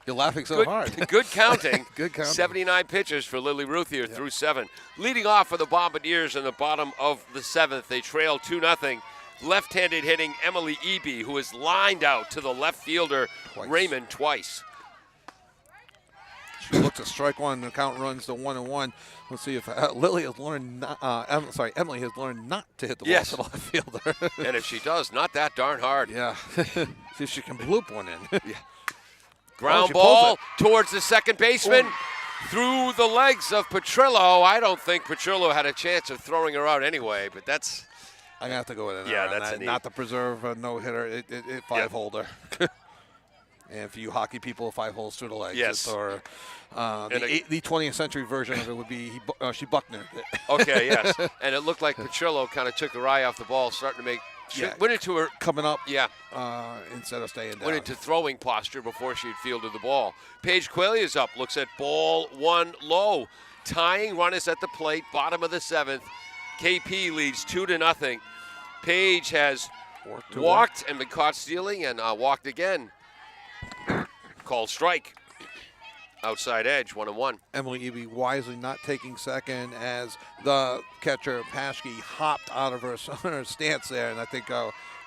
You're laughing so hard. Good counting. Good counting. 79 pitches for Lily Ruthier through 7. Leading off for the Bombardiers in the bottom of the 7th. They trail 2-0. Left-handed hitting Emily Eby, who is lined out to the left fielder Raymond twice. She looks at strike 1. The count runs to 1-1. Let's see if Emily has learned not to hit the ball to the left fielder. And if she does, not that darn hard. Yeah. See if she can bloop one in. Yeah. Ground ball towards the second baseman. Through the legs of Petrillo. I don't think Petrillo had a chance of throwing her out anyway, but that's... I'm going to have to go with it. Yeah, that's not to preserve a no-hitter. It 5-holder. And for you hockey people, 5 holes through the legs. Yes. Or the 20th century version of it would be she Buckner. Okay, yes. And it looked like Petrillo kind of took her eye off the ball, starting to make... Went into her... Coming up. Yeah. Instead of staying down. Went into throwing posture before she had fielded the ball. Paige Quayle is up, looks at ball 1 low. Tying runners at the plate, bottom of the 7th. KP leads 2-0. Paige has walked and been caught stealing and walked again. Called strike. Outside edge, 1-1. Emily Eby wisely not taking second as the catcher, Paschke, hopped out of her stance there, and I think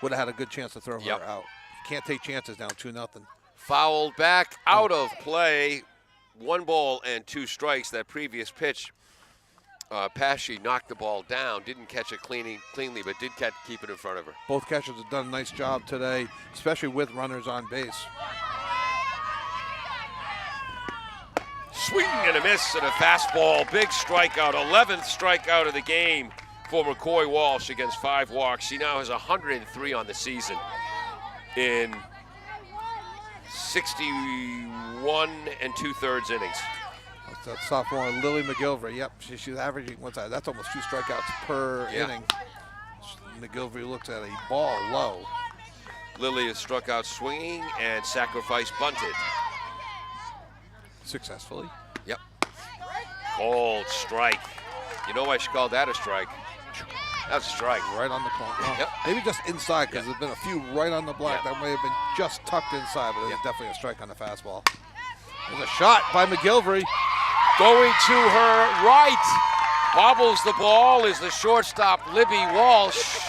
would have had a good chance to throw her out. Can't take chances now, 2-0. Fouled back, out of play. 1 ball and 2 strikes. That previous pitch, Paschke knocked the ball down, didn't catch it cleanly, but did keep it in front of her. Both catchers have done a nice job today, especially with runners on base. Swing and a miss and a fastball. Big strikeout. 11th strikeout of the game for McCoy Walsh against 5 walks. She now has 103 on the season in 61 2/3 innings. That's that sophomore Lily McGilvery. Yep, she's averaging that's almost 2 strikeouts per inning. McGilvery looks at a ball low. Lily has struck out swinging and sacrifice bunted. Successfully. Yep. Cold strike. You know why she called that a strike? That's a strike. Right on the corner. Yep. Maybe just inside, because there's been a few right on the block. That may have been just tucked inside, but it's definitely a strike on the fastball. There's a shot by McGilvery. Going to her right. Bobbles the ball is the shortstop, Libby Walsh.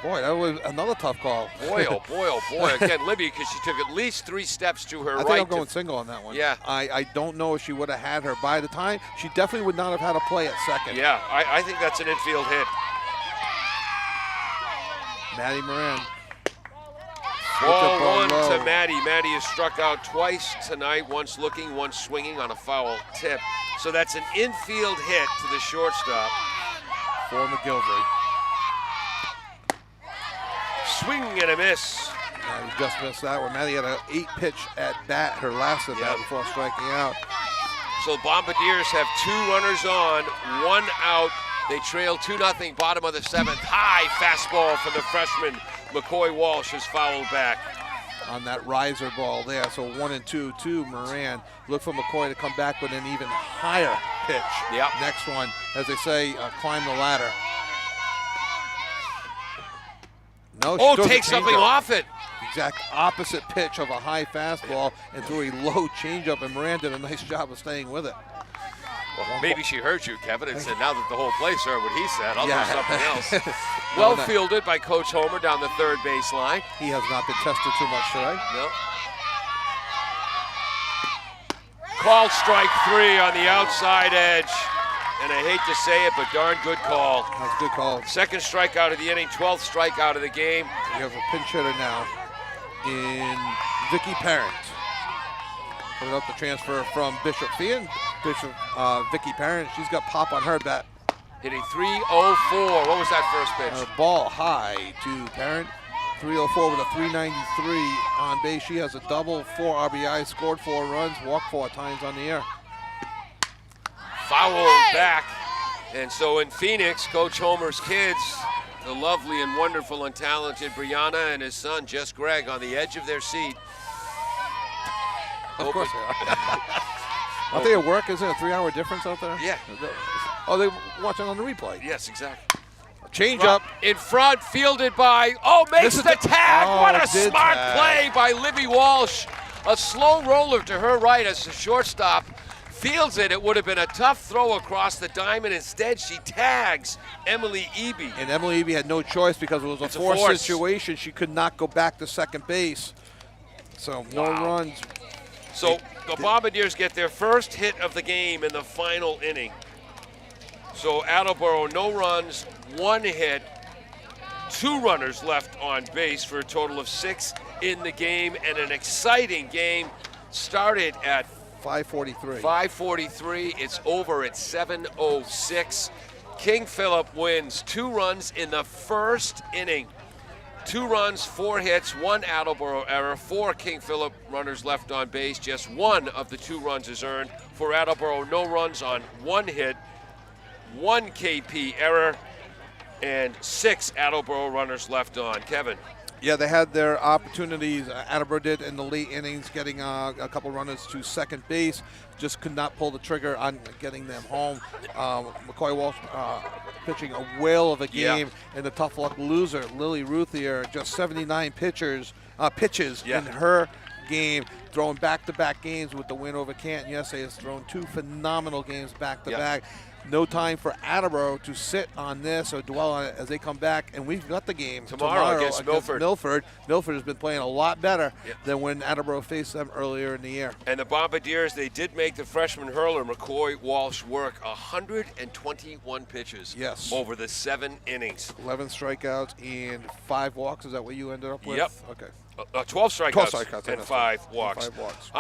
Boy, that was another tough call. Boy, oh boy, oh boy. Again, Libby, because she took at least 3 steps to her right. I think I'm going single on that one. Yeah. I don't know if she would have had her by the time. She definitely would not have had a play at second. Yeah, I think that's an infield hit. Matty Moran Ball ball one low. to Maddie. Maddie has struck out twice tonight, once looking, once swinging on a foul tip. So that's an infield hit to the shortstop. For McGilvery. Swing and a miss. Maddie just missed that one. Maddie had an 8-pitch at bat, her last at bat before striking out. So Bombardiers have 2 runners on, 1 out. They trail 2-0, bottom of the 7th. High fastball from the freshman. McCoy Walsh is fouled back. On that riser ball there. So 1-2 to Moran. Look for McCoy to come back with an even higher pitch. Yep. Next one, as they say, climb the ladder. No, she throws a Take something changeup. off it. Exact opposite pitch of a high fastball and threw a low changeup, and Moran did a nice job of staying with it. Well, maybe she heard you, Kevin, and said, now that the whole place heard what he said, I'll do something else. Well fielded by Coach Homer down the third baseline. He has not been tested too much today. No. Called strike 3 on the outside edge. And I hate to say it, but darn good call. That's a good call. Second strikeout of the inning, 12th strikeout of the game. We have a pinch hitter now in Vicky Parent. Put up the transfer from Bishop Fee, and Vicky Parent, she's got pop on her bat. Hitting 304. What was that first pitch? Ball high to Parent. 304 with a 393 on base. She has a double, 4 RBIs, scored 4 runs, walked 4 times on the air. Fouled back. And so in Phoenix, Coach Homer's kids, the lovely and wonderful and talented Brianna and his son, Jess Gregg, on the edge of their seat. Of course they are. Aren't they at work? Is there a 3-hour difference out there? Yeah. Oh, they watching on the replay. Yes, exactly. Change up. In front, fielded by, makes the tag. What a smart play by Libby Walsh. A slow roller to her right as the shortstop fields it. It would have been a tough throw across the diamond. Instead, she tags Emily Eby. And Emily Eby had no choice because it was a force situation. She could not go back to second base. So no runs. So the Bombardiers get their first hit of the game in the final inning. So Attleboro, no runs, 1 hit, 2 runners left on base for a total of 6 in the game, and an exciting game started at 5:43. 5:43. It's over at 7:06. King Philip wins 2 runs in the first inning. 2 runs, 4 hits, 1 Attleboro error, 4 King Philip runners left on base. Just 1 of the 2 runs is earned for Attleboro. No runs on 1 hit, 1 KP error, and 6 Attleboro runners left on. Kevin. Yeah, they had their opportunities. Attleboro did in the late innings, getting a couple runners to second base. Just could not pull the trigger on getting them home. McCoy Walsh pitching a whale of a game, and the tough luck loser, Lily Ruthier, just 79 pitches in her game, throwing back-to-back games with the win over Canton yesterday. Has thrown 2 phenomenal games back-to-back. No time for Attleboro to sit on this or dwell on it as they come back, and we've got the game tomorrow against Milford. Milford has been playing a lot better than when Attleboro faced them earlier in the year. And the Bombardiers, they did make the freshman hurler McCoy Walsh work 121 pitches over the 7 innings. 11 strikeouts and 5 walks. Is that what you ended up with? Yep. Okay. 12 strikeouts, and 5 walks. 5 walks.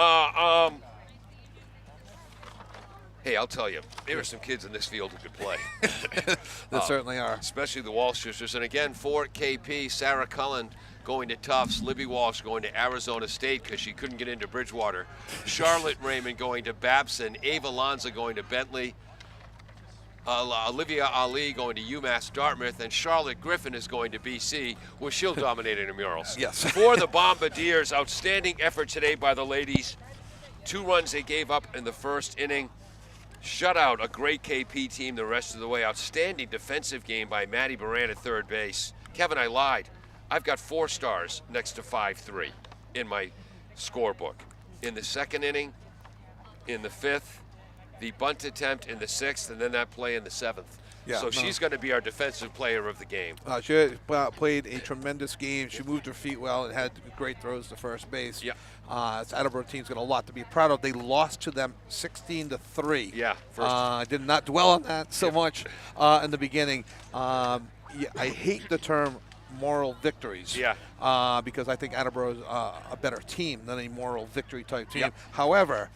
Hey, I'll tell you, there are some kids in this field who could play. There certainly are. Especially the Walsh sisters. And again, for KP, Sarah Cullen going to Tufts, Libby Walsh going to Arizona State because she couldn't get into Bridgewater, Charlotte Raymond going to Babson, Ava Lanza going to Bentley, Olivia Ali going to UMass Dartmouth, and Charlotte Griffin is going to BC, where she'll dominate intramurals. Yes. For the Bombardiers, outstanding effort today by the ladies. 2 runs they gave up in the first inning. Shutout, a great KP team the rest of the way. Outstanding defensive game by Maddie Moran at third base. Kevin, I lied. I've got 4 stars next to 5-3 in my scorebook. In the second inning, in the 5th, the bunt attempt in the 6th, and then that play in the 7th. She's going to be our defensive player of the game. She played a tremendous game. She moved her feet well and had great throws to first base. Yeah. This Attleboro team's got a lot to be proud of. They lost to them 16-3. Yeah. I did not dwell on that so much in the beginning. I hate the term moral victories. Yeah. Because I think Attleboro is a better team than a moral victory type team. Yep. However,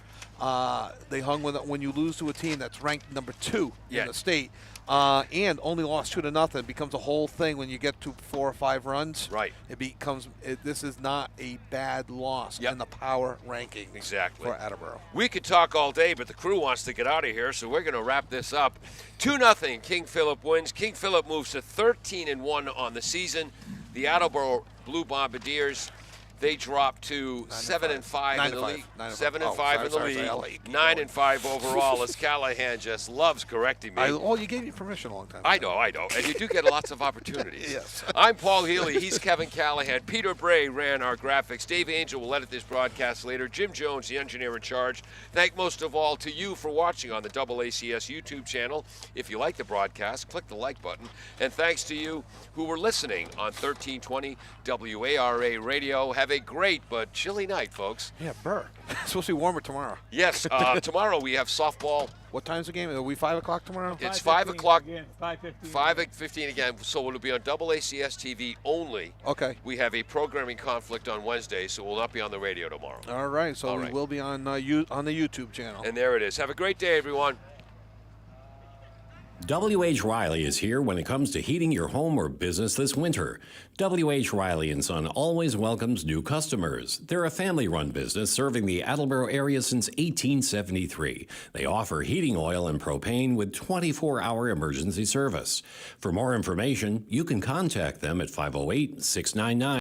they hung with it when you lose to a team that's ranked number 2 in the state. And only lost 2-0. It becomes a whole thing when you get to 4 or 5 runs. Right. It becomes this is not a bad loss in the power ranking. Exactly. For Attleboro. We could talk all day, but the crew wants to get out of here, so we're going to wrap this up. 2-0. King Philip wins. King Philip moves to 13-1 on the season. The Attleboro Blue Bombardiers, they drop to 7-5 in the league. 7-5 in the league. 9-5 overall. As Callahan just loves correcting me. You gave me permission a long time ago. I know. And you do get lots of opportunities. Yes. I'm Paul Healy. He's Kevin Callahan. Peter Bray ran our graphics. Dave Angel will edit this broadcast later. Jim Jones, the engineer in charge. Thank most of all to you for watching on the AACS YouTube channel. If you like the broadcast, click the like button. And thanks to you who were listening on 1320 WARA Radio. Have a great but chilly night, folks. Yeah, Burr. It's supposed to be warmer tomorrow. Yes, tomorrow we have softball. What time's the game? Are we 5 o'clock tomorrow? It's 5 o'clock. 5:15. 5:15 again. So it'll be on AACS TV only. Okay. We have a programming conflict on Wednesday, so we'll not be on the radio tomorrow. All right. So we will be on the YouTube channel. And there it is. Have a great day, everyone. W.H. Riley is here when it comes to heating your home or business this winter. W.H. Riley & Son always welcomes new customers. They're a family-run business serving the Attleboro area since 1873. They offer heating oil and propane with 24-hour emergency service. For more information, you can contact them at 508-699